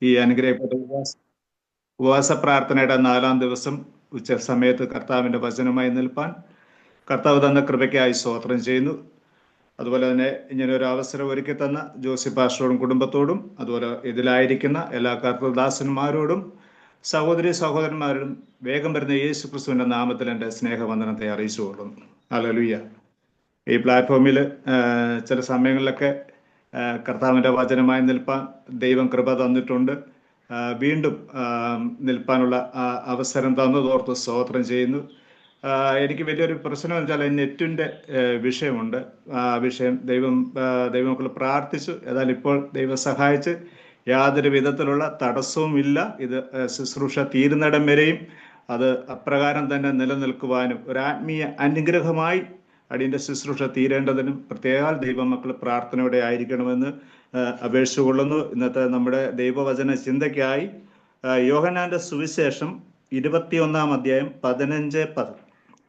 ഈ അനുഗ്രഹപ്പെട്ട ഉപവാസ പ്രാർത്ഥനയുടെ 4-ാം ദിവസം ഉച്ച സമയത്ത് കർത്താവിന്റെ വചനമായി നിൽപ്പാൻ കർത്താവ് തന്ന കൃപയ്ക്കായി സ്തോത്രം ചെയ്യുന്നു. അതുപോലെ തന്നെ ഇങ്ങനെ ഒരു അവസരം ഒരുക്കി തന്ന ജോസി പാസ്റ്ററോടും കുടുംബത്തോടും അതുപോലെ ഇതിലായിരിക്കുന്ന എല്ലാ കർത്തദാസന്മാരോടും സഹോദരി സഹോദരന്മാരോടും വേഗം വരുന്ന യേശു ക്രിസ്തുവിന്റെ നാമത്തിൽ എൻ്റെ സ്നേഹവന്ദനത്തെ അറിയിച്ചു കൊള്ളുന്നു. ഹല്ലേലൂയ. ഈ പ്ലാറ്റ്ഫോമിൽ ചില സമയങ്ങളിലൊക്കെ കർത്താവിൻ്റെ വചനമായി നിൽപ്പാൻ ദൈവം കൃപ തന്നിട്ടുണ്ട്. വീണ്ടും നിൽപ്പാനുള്ള അവസരം തന്നതോർത്ത് സ്തോത്രം ചെയ്യുന്നു. എനിക്ക് വലിയൊരു പ്രശ്നം എന്ന് വെച്ചാൽ നെറ്റിൻ്റെ വിഷയമുണ്ട്. ആ വിഷയം ദൈവമക്കൾ പ്രാർത്ഥിച്ചു. ഏതായാലും ഇപ്പോൾ ദൈവം സഹായിച്ച് യാതൊരു വിധത്തിലുള്ള തടസ്സവും ഇല്ല. ഇത് ശുശ്രൂഷ തീരുന്നിടം വരെയും അത് അപ്രകാരം തന്നെ നിലനിൽക്കുവാനും ഒരു ആത്മീയ അനുഗ്രഹമായി അടിയൻ്റെ ശുശ്രൂഷ തീരേണ്ടതിനും പ്രത്യേക ദൈവമക്കൾ പ്രാർത്ഥനയോടെ ആയിരിക്കണമെന്ന് അപേക്ഷ കൊള്ളുന്നു. ഇന്നത്തെ നമ്മുടെ ദൈവവചന ചിന്തയ്ക്കായി യോഹന്നാന്റെ സുവിശേഷം 21-ാം അധ്യായം 15,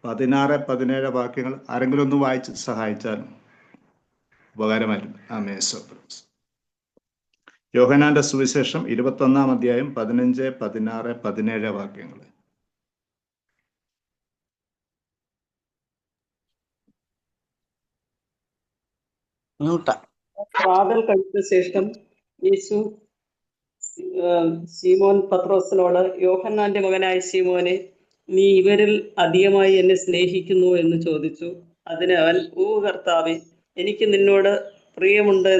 16, 17 വാക്യങ്ങൾ ആരെങ്കിലും ഒന്ന് വായിച്ച് സഹായിച്ചാൽ ഉപകാരമായിരുന്നു. യോഹന്നാന്റെ സുവിശേഷം 21-ാം അധ്യായം 15, 16, 17 വാക്യങ്ങൾ. പ്രാതൽ കഴിച്ച ശേഷം യേശു ശീമോൻ പത്രോസിനോട്, യോഹന്നാന്റെ മകനായ ശീമോനെ, നീ ഇവരിൽ അധികമായി എന്നെ സ്നേഹിക്കുന്നു എന്ന് ചോദിച്ചു. അതിന് അവൻ, ഓ കർത്താവേ, എനിക്ക് നിന്നോട് പ്രിയമുണ്ട്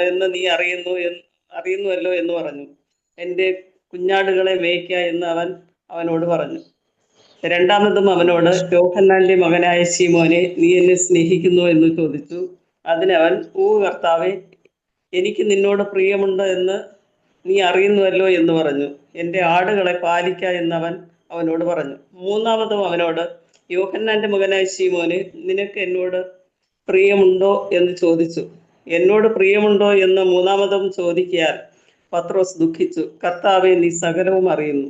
എന്ന് നീ അറിയുന്നുവല്ലോ എന്ന് പറഞ്ഞു. എൻ്റെ കുഞ്ഞാടുകളെ മേയ്ക്ക എന്ന് അവൻ അവനോട് പറഞ്ഞു. രണ്ടാമതും അവനോട്, യോഹന്നാന്റെ മകനായ ശീമോനെ, നീ എന്നെ സ്നേഹിക്കുന്നു എന്ന് ചോദിച്ചു. അതിനവൻ, ഓ കർത്താവേ, എനിക്ക് നിന്നോട് പ്രിയമുണ്ട് എന്ന് നീ അറിയുന്നുവല്ലോ എന്ന് പറഞ്ഞു. എൻ്റെ ആടുകളെ പാലിക്ക എന്നവൻ അവനോട് പറഞ്ഞു. മൂന്നാമതും അവനോട്, യോഹന്നാന്റെ മകനായ ശീമോനെ, നിനക്ക് എന്നോട് പ്രിയമുണ്ടോ എന്ന് ചോദിച്ചു. എന്നോട് പ്രിയമുണ്ടോ എന്ന് മൂന്നാമതും ചോദിക്കാൻ പത്രോസ് ദുഃഖിച്ചു. കർത്താവേ, നീ സകലവും അറിയുന്നു,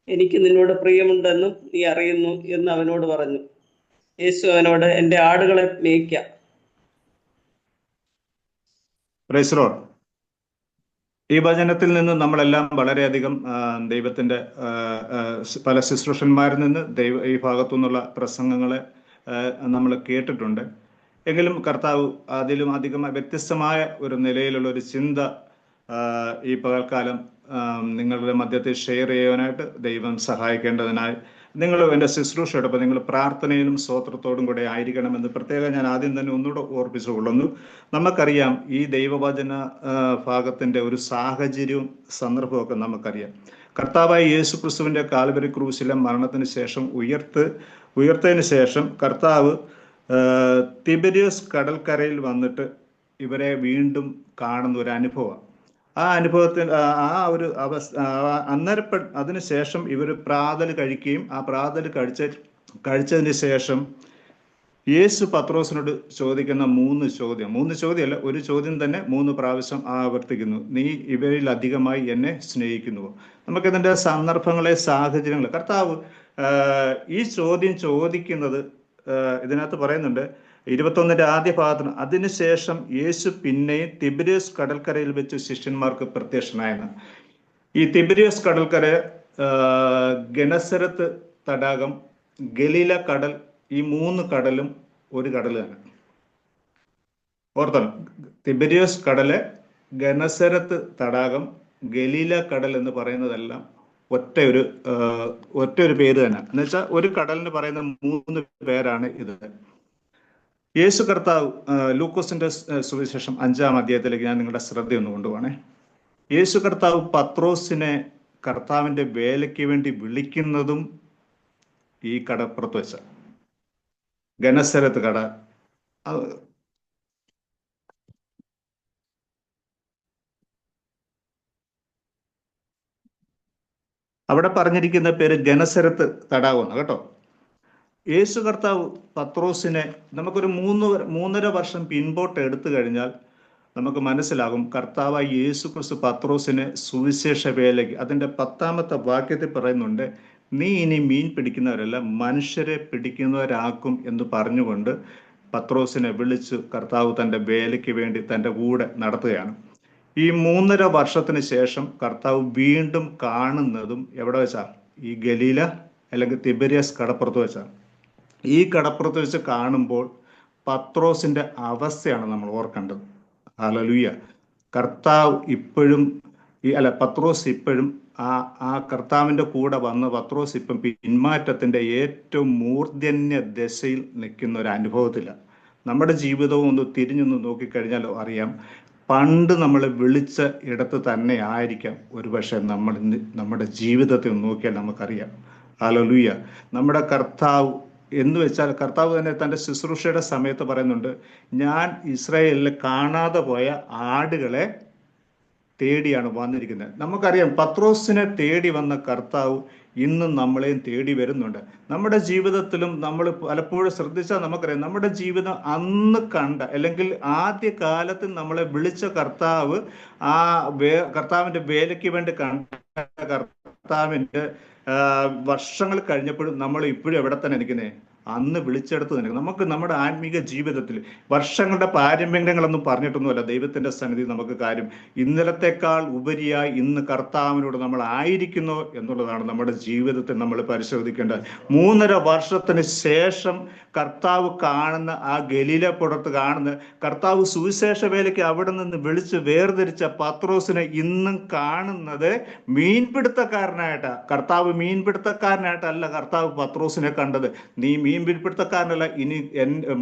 എനിക്ക് നിന്നോട് പ്രിയമുണ്ടെന്നും നീ അറിയുന്നു എന്ന് അവനോട് പറഞ്ഞു. യേശു അവനോട്, എൻ്റെ ആടുകളെ മേയ്ക്ക. Praise Lord. ഈ വചനത്തിൽ നിന്ന് നമ്മളെല്ലാം വളരെയധികം ദൈവത്തിന്റെ പല ശുശ്രൂഷന്മാരിൽ നിന്ന് ഈ ഭാഗത്തു നിന്നുള്ള പ്രസംഗങ്ങളെ നമ്മൾ കേട്ടിട്ടുണ്ട്. എങ്കിലും കർത്താവ് അതിലും അധികം വ്യത്യസ്തമായ ഒരു നിലയിലുള്ള ഒരു ചിന്ത ഈ പകൽക്കാലം നിങ്ങളുടെ മധ്യത്തിൽ ഷെയർ ചെയ്യാനായിട്ട് ദൈവം സഹായിക്കേണ്ടതിനായി നിങ്ങൾ എൻ്റെ ശുശ്രൂഷയോടൊപ്പം നിങ്ങൾ പ്രാർത്ഥനയിലും സ്തോത്രത്തോടും കൂടെ ആയിരിക്കണമെന്ന് പ്രത്യേകം ഞാൻ ആദ്യം തന്നെ ഒന്നുകൂടെ ഓർപ്പിച്ചുകൊള്ളുന്നു. നമുക്കറിയാം ഈ ദൈവവചന ഭാഗത്തിൻ്റെ ഒരു സാഹചര്യവും സന്ദർഭമൊക്കെ നമുക്കറിയാം. കർത്താവായ യേശു ക്രിസ്തുവിൻ്റെ കാൽവരി ക്രൂശിലെ മരണത്തിന് ശേഷം ഉയർത്തതിന് ശേഷം കർത്താവ് തിബരിയോസ് കടൽക്കരയിൽ വന്നിട്ട് ഇവരെ വീണ്ടും കാണുന്ന ഒരു അനുഭവം. ആ അനുഭവത്തിൽ അതിനുശേഷം ഇവർ പ്രാതൽ കഴിക്കുകയും ആ പ്രാതൽ കഴിച്ചതിന് ശേഷം യേശു പത്രോസിനോട് ചോദിക്കുന്ന മൂന്ന് ചോദ്യമല്ല, ഒരു ചോദ്യം തന്നെ 3 പ്രാവശ്യം ആവർത്തിക്കുന്നു. നീ ഇവരിൽ അധികമായി എന്നെ സ്നേഹിക്കുന്നുവോ? നമുക്കിതിൻ്റെ സന്ദർഭങ്ങളെ സാഹചര്യങ്ങൾ കർത്താവ് ഈ ചോദ്യം ചോദിക്കുന്നത് ഇതിനകത്ത് പറയുന്നുണ്ട് 21-ന്റെ ആദ്യ ഭാഗത്തിന്. അതിനുശേഷം യേശു പിന്നെയും തിബരിയോസ് കടൽക്കരയിൽ വെച്ച് ശിഷ്യന്മാർക്ക് പ്രത്യക്ഷനായെന്ന്. ഈ തിബരിയോസ് കടൽക്കര, ഗനസരത്ത് തടാകം, ഗലീല കടൽ, ഈ 3 കടലും ഒരു കടൽ തന്നെ. ഓർത്തണം, തിബരിയോസ് കടല്, ഗനസരത്ത് തടാകം, ഗലീല കടൽ എന്ന് പറയുന്നതെല്ലാം ഒറ്റ ഒരു പേര് തന്നെ. എന്നുവെച്ചാൽ ഒരു കടലിന് പറയുന്ന 3 പേരാണ് ഇത്. യേശു കർത്താവ് ലൂക്കോസിന്റെ സുവിശേഷം 5-ാം അധ്യായത്തിലേക്ക് ഞാൻ നിങ്ങളുടെ ശ്രദ്ധയൊന്ന് കൊണ്ടുപോകണേ. യേശു കർത്താവ് പത്രോസിനെ കർത്താവിന്റെ വേലയ്ക്ക് വേണ്ടി വിളിക്കുന്നതും ഈ കടപ്പുറത്ത് വെച്ച ഗനസരത്ത് കട. അവിടെ പറഞ്ഞിരിക്കുന്ന പേര് ഗനസരത്ത് തടാകമാണ് കേട്ടോ. യേശു കർത്താവ് പത്രോസിനെ നമുക്കൊരു 3.5 വർഷം പിൻപോട്ട് എടുത്തു കഴിഞ്ഞാൽ നമുക്ക് മനസ്സിലാകും കർത്താവായ യേശു ക്രിസ്തു പത്രോസിനെ സുവിശേഷ വേലയ്ക്ക്, അതിൻ്റെ 10-ാമത്തെ വാക്യത്തിൽ പറയുന്നുണ്ട്, നീ ഇനി മീൻ പിടിക്കുന്നവരല്ല മനുഷ്യരെ പിടിക്കുന്നവരാക്കും എന്ന് പറഞ്ഞുകൊണ്ട് പത്രോസിനെ വിളിച്ചു കർത്താവ് തൻ്റെ വേലയ്ക്ക് വേണ്ടി തൻ്റെ കൂടെ നടത്തുകയാണ്. ഈ 3.5 വർഷത്തിന് ശേഷം കർത്താവ് വീണ്ടും കാണുന്നതും എവിടെ വെച്ചാ? ഈ ഗലീല അല്ലെങ്കിൽ തിബരിയസ് കടപ്പുറത്ത് വെച്ചാണ്. ഈ കടപ്പുറത്ത് വെച്ച് കാണുമ്പോൾ പത്രോസിന്റെ അവസ്ഥയാണ് നമ്മൾ ഓർക്കേണ്ടത്. ഹല്ലേലൂയ. കർത്താവ് ഇപ്പോഴും പത്രോസ് ഇപ്പോഴും ആ കർത്താവിന്റെ കൂടെ വന്ന് പത്രോസ് ഇപ്പം പിന്മാറ്റത്തിന്റെ ഏറ്റവും മൂർധന്യ ദശയിൽ നിൽക്കുന്ന ഒരു അനുഭവത്തില്ല. നമ്മുടെ ജീവിതവും ഒന്ന് തിരിഞ്ഞൊന്ന് നോക്കിക്കഴിഞ്ഞാൽ അറിയാം, പണ്ട് നമ്മളെ വിളിച്ച ഇടത്ത് തന്നെ ആയിരിക്കാം ഒരുപക്ഷെ നമ്മുടെ ജീവിതത്തിൽ നോക്കിയാൽ നമുക്കറിയാം. ഹല്ലേലൂയ. നമ്മുടെ കർത്താവ് എന്ന് വെച്ചാൽ കർത്താവ് തന്നെ തൻ്റെ ശുശ്രൂഷയുടെ സമയത്ത് പറയുന്നുണ്ട്, ഞാൻ ഇസ്രായേലിൽ കാണാതെ പോയ ആടുകളെ തേടിയാണ് വന്നിരിക്കുന്നത്. നമുക്കറിയാം പത്രോസിനെ തേടി വന്ന കർത്താവ് ഇന്നും നമ്മളെയും തേടി വരുന്നുണ്ട്. നമ്മുടെ ജീവിതത്തിലും നമ്മൾ പലപ്പോഴും ശ്രദ്ധിച്ചാൽ നമുക്കറിയാം, നമ്മുടെ ജീവിതം അന്ന് കണ്ട അല്ലെങ്കിൽ ആദ്യ കാലത്ത് നമ്മളെ വിളിച്ച കർത്താവ്, കർത്താവിന്റെ വേലയ്ക്ക് വേണ്ടി കണ്ട കർത്താവിന്റെ വർഷങ്ങൾ കഴിഞ്ഞപ്പോഴും നമ്മൾ ഇപ്പോഴും എവിടെ തന്നെ ഇരിക്കുന്നേ? അന്ന് വിളിച്ചെടുത്ത് തന്നെ. നമുക്ക് നമ്മുടെ ആത്മീക ജീവിതത്തിൽ വർഷങ്ങളുടെ പാരമ്പര്യങ്ങളൊന്നും പറഞ്ഞിട്ടൊന്നുമല്ല ദൈവത്തിന്റെ സന്നിധി നമുക്ക് കാര്യം. ഇന്നലത്തെക്കാൾ ഉപരിയായി ഇന്ന് കർത്താവിനോട് നമ്മൾ ആയിരിക്കുന്നു എന്നുള്ളതാണ് നമ്മുടെ ജീവിതത്തിൽ നമ്മൾ പരിശോധിക്കേണ്ടത്. 3.5 വർഷത്തിന് ശേഷം കർത്താവ് കാണുന്ന ആ ഗലീല പുറത്ത് കാണുന്ന കർത്താവ് സുവിശേഷ വേലയ്ക്ക് അവിടെ നിന്ന് വിളിച്ച് വേർതിരിച്ച പത്രോസിനെ ഇന്നും കാണുന്നത് മീൻപിടുത്തക്കാരനായിട്ടാ. കർത്താവ് മീൻപിടുത്തക്കാരനായിട്ടല്ല കർത്താവ് പത്രോസിനെ കണ്ടത്. നീ മീൻപിടുത്തക്കാരനല്ല, ഇനി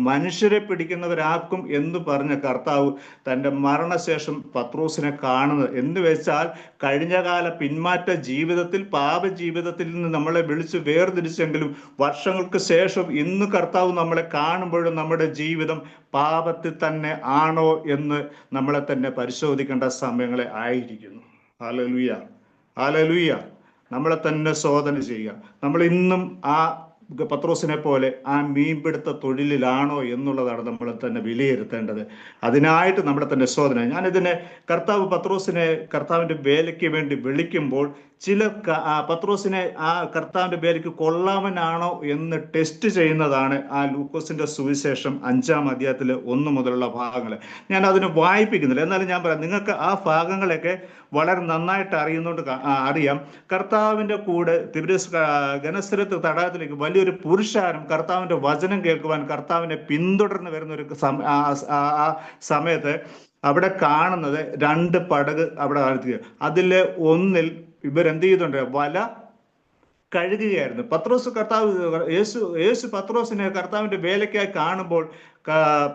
മനുഷ്യരെ പിടിക്കുന്നവരാക്കും എന്ന് പറഞ്ഞ കർത്താവ് തൻ്റെ മരണശേഷം പത്രോസിനെ കാണുന്നത് എന്ന് വെച്ചാൽ കഴിഞ്ഞകാല പിന്മാറ്റ ജീവിതത്തിൽ പാപ ജീവിതത്തിൽ നിന്ന് നമ്മളെ വിളിച്ച് വേർതിരിച്ചെങ്കിലും വർഷങ്ങൾക്ക് ശേഷം ഇന്ന് കർത്താവ് നമ്മളെ കാണുമ്പോഴും നമ്മുടെ ജീവിതം പാപത്തിൽ തന്നെ ആണോ എന്ന് നമ്മളെ തന്നെ പരിശോധിക്കേണ്ട സമയങ്ങളെ ആയിരിക്കുന്നു. Hallelujah, hallelujah. നമ്മളെ തന്നെ ശോധന ചെയ്യുക. നമ്മൾ ഇന്നും ആ പത്രോസിനെ പോലെ ആ മീൻപിടുത്ത തൊഴിലിലാണോ എന്നുള്ളതാണ് നമ്മൾ തന്നെ വിലയിരുത്തേണ്ടത്. അതിനായിട്ട് നമ്മളെ തന്നെ ശോധന. ഞാനിതിനെ പത്രോസിനെ കർത്താവിന്റെ വേലയ്ക്ക് വേണ്ടി വിളിക്കുമ്പോൾ പത്രോസിനെ ആ കർത്താവിന്റെ വേലയ്ക്ക് കൊള്ളാമനാണോ എന്ന് ടെസ്റ്റ് ചെയ്യുന്നതാണ് ആ ലൂക്കോസിന്റെ സുവിശേഷം 5-ാം അധ്യായത്തിൽ 1 മുതലുള്ള ഭാഗങ്ങൾ. ഞാൻ അതിന് വായിപ്പിക്കുന്നില്ല, എന്നാലും ഞാൻ പറയാം, നിങ്ങൾക്ക് ആ ഭാഗങ്ങളൊക്കെ വളരെ നന്നായിട്ട് അറിയാം. കർത്താവിന്റെ കൂടെ ഗനസരത്ത് തടാകത്തിലേക്ക് വലിയൊരു പുരുഷാരം കർത്താവിന്റെ വചനം കേൾക്കുവാൻ കർത്താവിനെ പിന്തുടർന്ന് വരുന്ന ഒരു സമയത്ത് അവിടെ കാണുന്നത് 2 പടക് അവിടെ കാണുക. അതിലെ ഒന്നിൽ ഇവരെന്ത് ചെയ്തുണ്ട്? വല കഴുകുകയായിരുന്നു. യേശു പത്രോസിനെ കർത്താവിന്റെ വേലയ്ക്കായി കാണുമ്പോൾ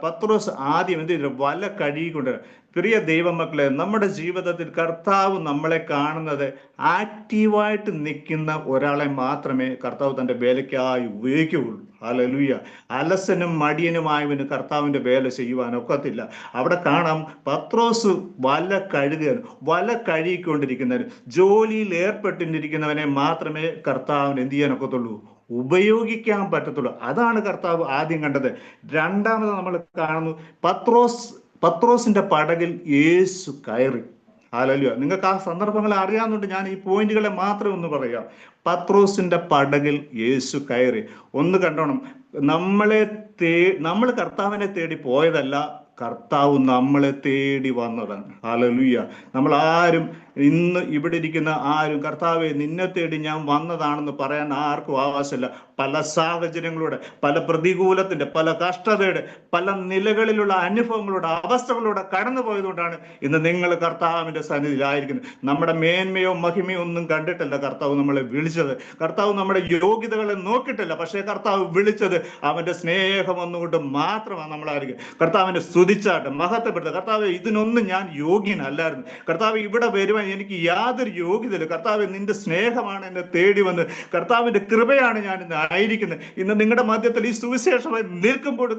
പത്രോസ് ആദ്യം എന്ത് ചെയ്തു? വല കഴുകിക്കൊണ്ട്. പ്രിയ ദൈവമക്കളെ, നമ്മുടെ ജീവിതത്തിൽ കർത്താവ് നമ്മളെ കാണുന്നത് ആക്റ്റീവായിട്ട് നിൽക്കുന്ന ഒരാളെ മാത്രമേ കർത്താവ് തൻ്റെ വേലയ്ക്കായി ഉപയോഗിക്കുകയുള്ളൂ. ഹല്ലേലൂയ. അലസനും മടിയനുമായവന് കർത്താവിന്റെ വേല ചെയ്യുവാനൊക്കത്തില്ല. അവിടെ കാണാം പത്രോസ് വല കഴുകിക്കൊണ്ടിരിക്കുന്നവന്, ജോലിയിൽ ഏർപ്പെട്ടിരിക്കുന്നവനെ മാത്രമേ കർത്താവിന് എന്ത് ചെയ്യാനൊക്കത്തുള്ളൂ? ഉപയോഗിക്കാൻ പറ്റത്തുള്ളൂ. അതാണ് കർത്താവ് ആദ്യം കണ്ടത്. രണ്ടാമത് നമ്മൾ കാണുന്നു, പത്രോസിന്റെ പടകിൽ യേശു കയറി. ഹല്ലേലൂയ. നിങ്ങൾക്ക് ആ സന്ദർഭങ്ങൾ അറിയാവുന്നതുകൊണ്ട് ഞാൻ ഈ പോയിന്റുകളെ മാത്രം ഒന്ന് പറയാം. പത്രോസിന്റെ പടകിൽ യേശു കയറി. ഒന്ന് കണ്ടോണം, നമ്മൾ കർത്താവിനെ തേടി പോയതല്ല, കർത്താവ് നമ്മളെ തേടി വന്നതാണ്. ഹല്ലേലൂയ. നമ്മൾ ആരും ഇന്ന് ഇവിടെ ഇരിക്കുന്ന ആരും കർത്താവെ നിന്നെ തേടി ഞാൻ വന്നതാണെന്ന് പറയാൻ ആർക്കും അവകാശമില്ല. പല സാഹചര്യങ്ങളുടെ, പല പ്രതികൂലത്തിന്റെ, പല കഷ്ടതയുടെ, പല നിലകളിലുള്ള അനുഭവങ്ങളുടെ, അവസ്ഥകളിലൂടെ കടന്നു പോയതുകൊണ്ടാണ് ഇന്ന് നിങ്ങൾ കർത്താവിന്റെ സന്നിധിയിലായിരിക്കുന്നത്. നമ്മുടെ മേന്മയോ മഹിമയോ ഒന്നും കണ്ടിട്ടല്ല കർത്താവ് നമ്മളെ വിളിച്ചത്. കർത്താവ് നമ്മുടെ യോഗ്യതകളെ നോക്കിയിട്ടില്ല. പക്ഷേ കർത്താവ് വിളിച്ചത് അവന്റെ സ്നേഹം ഒന്നുകൊണ്ട് മാത്രമാണ് നമ്മളായിരിക്കും. കർത്താവിനെ സ്തുതിച്ചാട്ടെ, മഹത്വപ്പെടുത്തുക. കർത്താവ് ഇതിനൊന്നും ഞാൻ യോഗ്യനല്ലായിരുന്നു. കർത്താവ് ഇവിടെ വരുവാൻ എനിക്ക് യാതൊരു യോഗ്യതയില്ല. കർത്താവ് നിന്റെ സ്നേഹമാണ് എന്നെ തേടി വന്ന്, കർത്താവിന്റെ കൃപയാണ് ഞാൻ ഇന്ന് ആയിരിക്കുന്നത്. ഇന്ന് നിങ്ങളുടെ മധ്യത്തിൽ ഈ സുവിശേഷമായി നിൽക്കുമ്പോൾ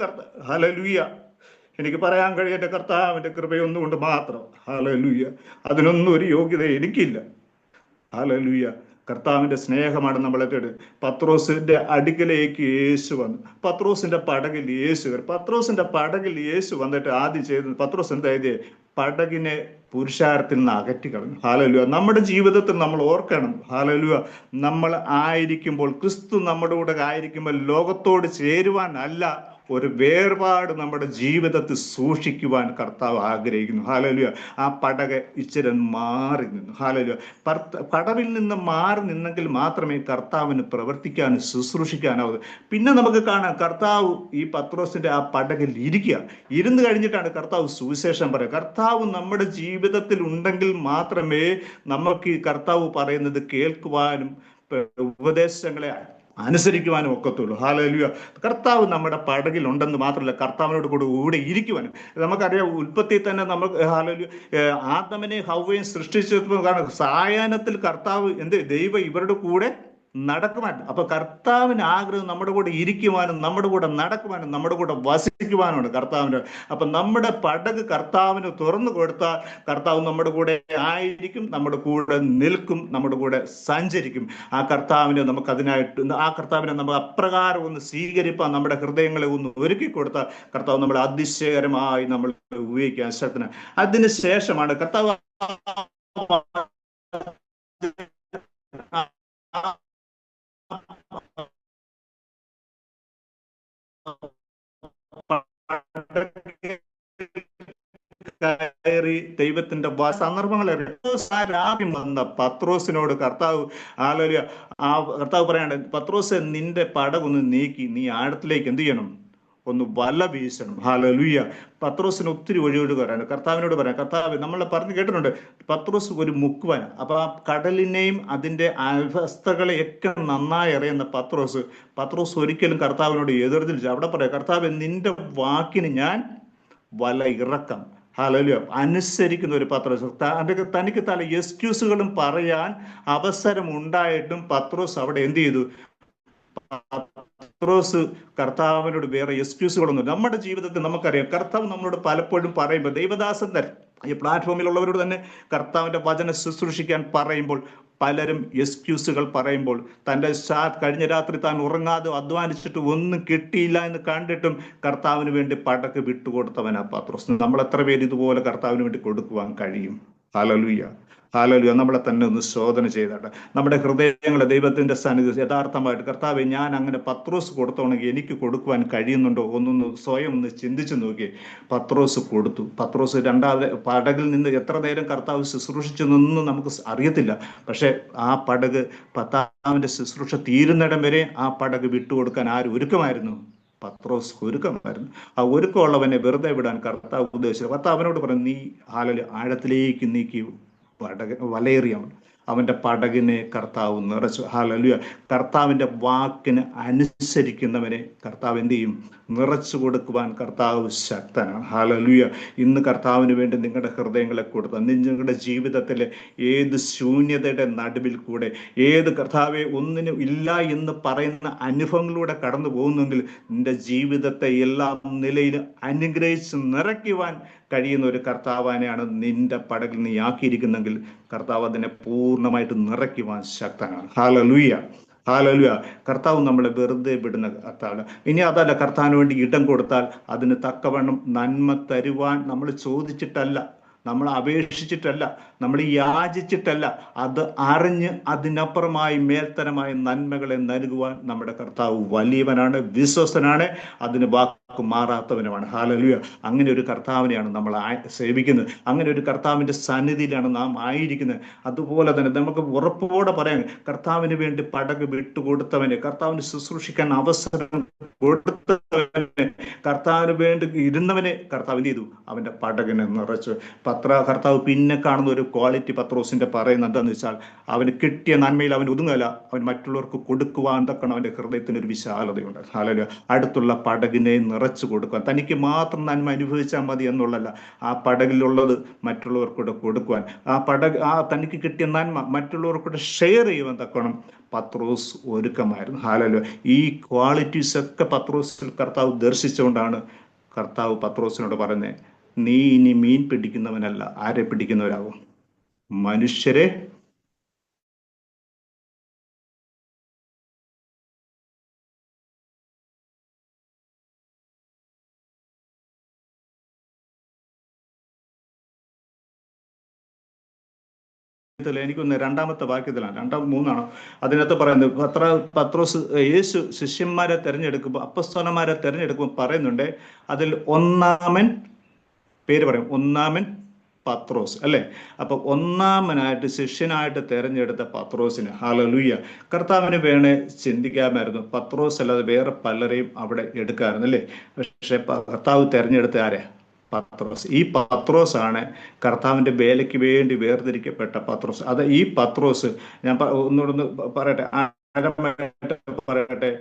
ഹല്ലേലൂയ, എനിക്ക് പറയാൻ കഴിയട്ടെ, കർത്താവിന്റെ കൃപയൊന്നുകൊണ്ട് മാത്രം. ഹല്ലേലൂയ. അതിനൊന്നും ഒരു യോഗ്യത എനിക്കില്ല. ഹല്ലേലൂയ. കർത്താവിന്റെ സ്നേഹമാണ് നമ്മളെ തേടി. പത്രോസിന്റെ അടുക്കലേക്ക് യേശു വന്നു. പത്രോസിന്റെ പടകിൽ യേശു വന്നിട്ട് ആദ്യം ചെയ്തത്, പത്രോസ് എന്താ ചെയ്തേ? പടകിനെ പുരുഷാരത്തിൽ നിന്ന് അകറ്റി കളഞ്ഞു. ഹല്ലേലൂയ. നമ്മുടെ ജീവിതത്തിൽ നമ്മൾ ഓർക്കണം, ഹല്ലേലൂയ, നമ്മൾ ആയിരിക്കുമ്പോൾ, ക്രിസ്തു നമ്മുടെ കൂടെ ആയിരിക്കുമ്പോൾ ലോകത്തോട് ചേരുവാൻ അല്ല, ഒരു വേർപാട് നമ്മുടെ ജീവിതത്തിൽ സൂക്ഷിക്കുവാൻ കർത്താവ് ആഗ്രഹിക്കുന്നു. ഹല്ലേലൂയ. ആ പടക് ഇച്ചിരി മാറി നിന്നു. ഹല്ലേലൂയ. പടവിൽ നിന്ന് മാറി നിന്നെങ്കിൽ മാത്രമേ കർത്താവിന് പ്രവർത്തിക്കാനും ശുശ്രൂഷിക്കാനാവൂ. പിന്നെ നമുക്ക് കാണാം കർത്താവ് ഈ പത്രോസിന്റെ ആ പടകിൽ ഇരുന്ന് കഴിഞ്ഞിട്ടാണ് കർത്താവ് സുവിശേഷം പറയുക. കർത്താവ് നമ്മുടെ ജീവിതത്തിൽ ഉണ്ടെങ്കിൽ മാത്രമേ നമുക്ക് ഈ കർത്താവ് പറയുന്നത് കേൾക്കുവാനും ഉപദേശങ്ങളെ അനുസരിക്കുവാനും ഒക്കത്തുള്ളൂ. ഹല്ലേലൂയ. കർത്താവ് നമ്മുടെ പടകിൽ ഉണ്ടെന്ന് മാത്രമല്ല, കർത്താവിനോട് കൂടെ ഇരിക്കുവാനും. നമുക്കറിയാം, ഉൽപ്പത്തി തന്നെ നമുക്ക് ഹല്ലേലൂയ ആദമിനെ ഹവ്വയും സൃഷ്ടിച്ചപ്പോൾ കാരണം സായാഹ്നത്തിൽ കർത്താവ് ദൈവം ഇവരുടെ കൂടെ നടക്കുവാൻ. അപ്പൊ കർത്താവിന് ആഗ്രഹം നമ്മുടെ കൂടെ ഇരിക്കുവാനും നമ്മുടെ കൂടെ നടക്കുവാനും നമ്മുടെ കൂടെ വസിക്കുവാനുമാണ് കർത്താവിന്. അപ്പൊ നമ്മുടെ പടക് കർത്താവിന് തുറന്നു കൊടുത്താൽ കർത്താവ് നമ്മുടെ കൂടെ ആയിരിക്കും, നമ്മുടെ കൂടെ നിൽക്കും, നമ്മുടെ കൂടെ സഞ്ചരിക്കും. ആ കർത്താവിനെ നമുക്ക് നമുക്ക് അപ്രകാരം ഒന്ന് സ്വീകരിപ്പാൻ നമ്മുടെ ഹൃദയങ്ങളെ ഒന്ന് ഒരുക്കി കൊടുത്താൽ കർത്താവ് നമ്മളെ അതിശയകരമായി നമ്മൾ ഉപയോഗിക്കാൻ ശക്തനാണ്. അതിനുശേഷമാണ് കർത്താവ് കയറി ദൈവത്തിന്റെ സന്ദർഭങ്ങൾ വന്ന പത്രോസിനോട് കർത്താവ് കർത്താവ് പറയാണ്, പത്രോസ് നിന്റെ പടകൊന്ന് നീക്കി നീ ആഴത്തിലേക്ക് എന്ത് ചെയ്യണം, ഒന്ന് വല വീശണം. ഹല്ലേലൂയ. പത്രോസിന് ഒത്തിരി ഒഴിവൊഴുക പറയാൻ കർത്താവിനോട് പറയാം. കർത്താവ് നമ്മളെ പറഞ്ഞു കേട്ടിട്ടുണ്ട്, പത്രോസ് ഒരു മുക്കുവാൻ. അപ്പൊ ആ കടലിനെയും അതിന്റെ അവസ്ഥകളെയൊക്കെ നന്നായി അറിയുന്ന പത്രോസ് ഒരിക്കലും കർത്താവിനോട് എതിർത്തില്ല. അവിടെ പറയാം, കർത്താവ് നിന്റെ വാക്കിന് ഞാൻ വല ഇറക്കാം. ഹല്ലേലൂയ. അനുസരിക്കുന്ന ഒരു പത്രോസ്. തനിക്ക് പല എക്സ്ക്യൂസുകളും പറയാൻ അവസരം ഉണ്ടായിട്ടും പത്രോസ് അവിടെ എന്ത് ചെയ്തു? പത്രോസ് കർത്താവിനോട് വേറെ എക്സ്ക്യൂസുകളൊന്നും. നമ്മുടെ ജീവിതത്തിൽ നമുക്കറിയാം, കർത്താവ് നമ്മളോട് പലപ്പോഴും പറയുമ്പോൾ ദൈവദാസൻ ഈ പ്ലാറ്റ്ഫോമിലുള്ളവരോട് തന്നെ കർത്താവിന്റെ വചനം ശുശ്രൂഷിക്കാൻ പറയുമ്പോൾ പലരും എക്സ്ക്യൂസുകൾ പറയുമ്പോൾ, കഴിഞ്ഞ രാത്രി താൻ ഉറങ്ങാതെ അധ്വാനിച്ചിട്ട് ഒന്നും കിട്ടിയില്ല എന്ന് കണ്ടിട്ടും കർത്താവിന് വേണ്ടി പടക്ക് വിട്ടുകൊടുത്തവനാ പത്രോസ്. നമ്മൾ എത്ര പേര് ഇതുപോലെ കർത്താവിന് വേണ്ടി കൊടുക്കുവാൻ കഴിയും? ഹല്ലേലൂയ. ഹല്ലേലൂയ. നമ്മളെ തന്നെ ഒന്ന് ശോധന ചെയ്താട്ടെ. നമ്മുടെ ഹൃദയങ്ങളെ ദൈവത്തിന്റെ സന്നിധി യഥാർത്ഥമായിട്ട്, കർത്താവെ ഞാൻ അങ്ങനെ പത്രോസ് കൊടുത്തോണെങ്കിൽ എനിക്ക് കൊടുക്കുവാൻ കഴിയുന്നുണ്ടോ? സ്വയം ഒന്ന് ചിന്തിച്ചു നോക്കി. പത്രോസ് കൊടുത്തു. പത്രോസ് രണ്ടാമത് പടകിൽ നിന്ന് എത്ര നേരം കർത്താവ് ശുശ്രൂഷിച്ചു നിന്ന് നമുക്ക് അറിയത്തില്ല. പക്ഷെ ആ പടക് കർത്താവിന്റെ ശുശ്രൂഷ തീരുന്നിടം വരെ ആ പടക് വിട്ടുകൊടുക്കാൻ ആര് ഒരുക്കമായിരുന്നു? പത്രോസ് ഒരുക്കമായിരുന്നു. ആ ഒരുക്കമുള്ളവനെ വെറുതെ വിടാൻ കർത്താവ് ഉദ്ദേശിച്ചു. കർത്താവിനോട് പറഞ്ഞു, നീ ആഴത്തിലേക്ക് നീക്കി വലയേറിയവൻ. അവന്റെ പടകിനെ കർത്താവ് നിറച്ചു. ഹല്ലേലൂയ. കർത്താവിന്റെ വാക്കിന് അനുസരിക്കുന്നവനെ കർത്താവ് എന്ത് ചെയ്യും? നിറച്ചു കൊടുക്കുവാൻ കർത്താവ് ശക്തനാണ്. ഹല്ലേലൂയ. ഇന്ന് കർത്താവിന് വേണ്ടി നിങ്ങളുടെ ഹൃദയങ്ങളെ കൊടുത്ത നിങ്ങളുടെ ജീവിതത്തിലെ ഏത് ശൂന്യതയുടെ നടുവിൽ കൂടെ, ഏത് കർത്താവെ ഒന്നിനും ഇല്ല എന്ന് പറയുന്ന അനുഭവങ്ങളിലൂടെ കടന്നു പോകുന്നെങ്കിൽ നിന്റെ ജീവിതത്തെ എല്ലാ നിലയിലും അനുഗ്രഹിച്ച് നിറയ്ക്കുവാൻ കഴിയുന്ന ഒരു കർത്താവിനെയാണ് നിന്റെ പടകിൽ നീ ആക്കിയിരിക്കുന്നെങ്കിൽ കർത്താവ് അതിനെ പൂർണ്ണമായിട്ട് നിറയ്ക്കുവാൻ ശക്തനാണ്. ഹല്ലേലൂയ. ഹല്ലേലൂയ. കർത്താവ് നമ്മളെ വെറുതെ വിടുന്ന കർത്താവ്. ഇനി അതല്ല, കർത്താവിന് വേണ്ടി ഇടം കൊടുത്താൽ അതിന് തക്കവണ്ണം നന്മ തരുവാൻ നമ്മൾ ചോദിച്ചിട്ടല്ല, നമ്മൾ അപേക്ഷിച്ചിട്ടല്ല, നമ്മൾ യാചിച്ചിട്ടല്ല, അത് അറിഞ്ഞ് അതിനപ്പുറമായി മേൽത്തരമായ നന്മകളെ നൽകുവാൻ നമ്മുടെ കർത്താവ് വലിയവനാണ്, വിശ്വസ്തനാണ്, അതിന് വാക്ക് മാറാത്തവനുമാണ്. ഹല്ലേലൂയ. അങ്ങനെ ഒരു കർത്താവിനെയാണ് നമ്മൾ സേവിക്കുന്നത്. അങ്ങനെ ഒരു കർത്താവിന്റെ സന്നിധിയിലാണ് നാം ആയിരിക്കുന്നത്. അതുപോലെ തന്നെ നമുക്ക് ഉറപ്പോടെ പറയാം, കർത്താവിന് വേണ്ടി പടക് വിട്ടുകൊടുത്തവനെ, കർത്താവിന് ശുശ്രൂഷിക്കാൻ അവസരം കൊടുത്തവനെ, കർത്താവിന് വേണ്ടി ഇരുന്നവനെ കർത്താവ് എന്ത് ചെയ്തു? അവന്റെ പടകിനെ നിറച്ചു. കർത്താവ് പിന്നെ കാണുന്ന ഒരു ക്വാളിറ്റി പത്രോസിന്റെ പറയുന്നത് എന്താണെന്ന് വെച്ചാൽ, അവന് കിട്ടിയ നന്മയിൽ അവൻ ഒതുങ്ങല, അവൻ മറ്റുള്ളവർക്ക് കൊടുക്കുവാൻ തക്കണം അവന്റെ ഹൃദയത്തിന് ഒരു വിശാലതയുണ്ട്. ഹല്ലേലൂയ. അടുത്തുള്ള പടകിനെ നിറച്ചു കൊടുക്കുവാൻ, തനിക്ക് മാത്രം നന്മ അനുഭവിച്ചാൽ മതി എന്നുള്ളല്ല, ആ പടകിലുള്ളത് മറ്റുള്ളവർക്കൂടെ കൊടുക്കുവാൻ, തനിക്ക് കിട്ടിയ നന്മ മറ്റുള്ളവർക്കൂടെ ഷെയർ ചെയ്യുവാൻ തക്കണം പത്രോസ് ഒരുക്കമായിരുന്നു. ഹല്ലേലൂയ. ഈ ക്വാളിറ്റീസ് ഒക്കെ പത്രോസിൽ കർത്താവ് ദർശിച്ചുകൊണ്ടാണ് കർത്താവ് പത്രോസിനോട് പറഞ്ഞത്, നീ ഇനി മീൻ പിടിക്കുന്നവനല്ല, ആരെ പിടിക്കുന്നവരാകും? മനുഷ്യരെ എനിക്കൊന്ന് രണ്ടാമത്തെ വാക്യത്തിലാണ്, മൂന്നാണോ അതിനകത്ത് പറയുന്നത്, പത്രോസ് യേശു ശിഷ്യന്മാരെ തെരഞ്ഞെടുക്കുമ്പോൾ, അപ്പസ്തോലന്മാരെ തെരഞ്ഞെടുക്കുമ്പോൾ പറയുന്നുണ്ട്, അതിൽ ഒന്നാമൻ പേര് പറയും, ഒന്നാമൻ പത്രോസ് അല്ലെ. അപ്പൊ ഒന്നാമനായിട്ട് ശിഷ്യനായിട്ട് തെരഞ്ഞെടുത്ത പത്രോസിന്, ഹല്ലേലൂയ, കർത്താവിന് വേണേ ചിന്തിക്കാമായിരുന്നു, പത്രോസ് അല്ലാതെ വേറെ പലരെയും അവിടെ എടുക്കാമായിരുന്നു അല്ലേ. പക്ഷെ കർത്താവ് തെരഞ്ഞെടുത്ത ആരെ? പത്രോസ്. ഈ പത്രോസ് ആണ് കർത്താവിന്റെ വേലയ്ക്ക് വേണ്ടി വേർതിരിക്കപ്പെട്ട പത്രോസ്. അത് ഈ പത്രോസ്, ഞാൻ ഒന്നുകൂടെ പറയട്ടെ, ആഴമായിട്ട് പറയട്ടെ,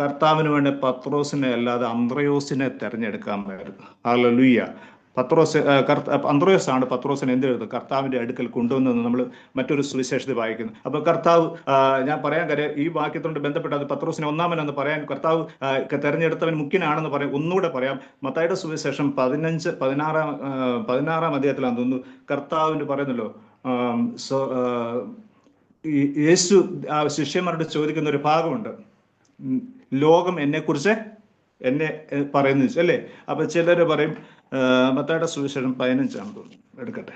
കർത്താവിന് വേണ്ടി പത്രോസിനെ അല്ലാതെ അന്ത്രയോസിനെ തെരഞ്ഞെടുക്കാമായിരുന്നു. ഹല്ലേലൂയ. അന്ത്രയോസ് ആണ് പത്രോസിനെ എന്ത് എഴുതുന്നത്? കർത്താവിന്റെ അടുക്കൽ കൊണ്ടുവന്നെന്ന് നമ്മൾ മറ്റൊരു സുവിശേഷത്തിൽ വായിക്കുന്നു. അപ്പൊ കർത്താവ്, ഞാൻ പറയാൻ കാര്യം ഈ വാക്യത്തോട് ബന്ധപ്പെട്ട്, അത് പത്രോസിനെ ഒന്നാമനെന്ന് പറയാൻ കർത്താവ് തെരഞ്ഞെടുത്തവൻ മുഖ്യനാണെന്ന് പറയാം. ഒന്നുകൂടെ പറയാം, മത്തായിയുടെ സുവിശേഷം 16 അധ്യായത്തിലാണെന്ന് തോന്നുന്നു, കർത്താവിന് പറയുന്നല്ലോ, യേശു ശിഷ്യന്മാരോട് ചോദിക്കുന്ന ഒരു ഭാഗമുണ്ട്, ലോകം എന്നെ പറയുന്നു അല്ലേ. അപ്പൊ ചിലര് പറയും, മത്തായിയുടെ സുവിശേഷം 15 തോന്നുന്നു, എടുക്കട്ടെ.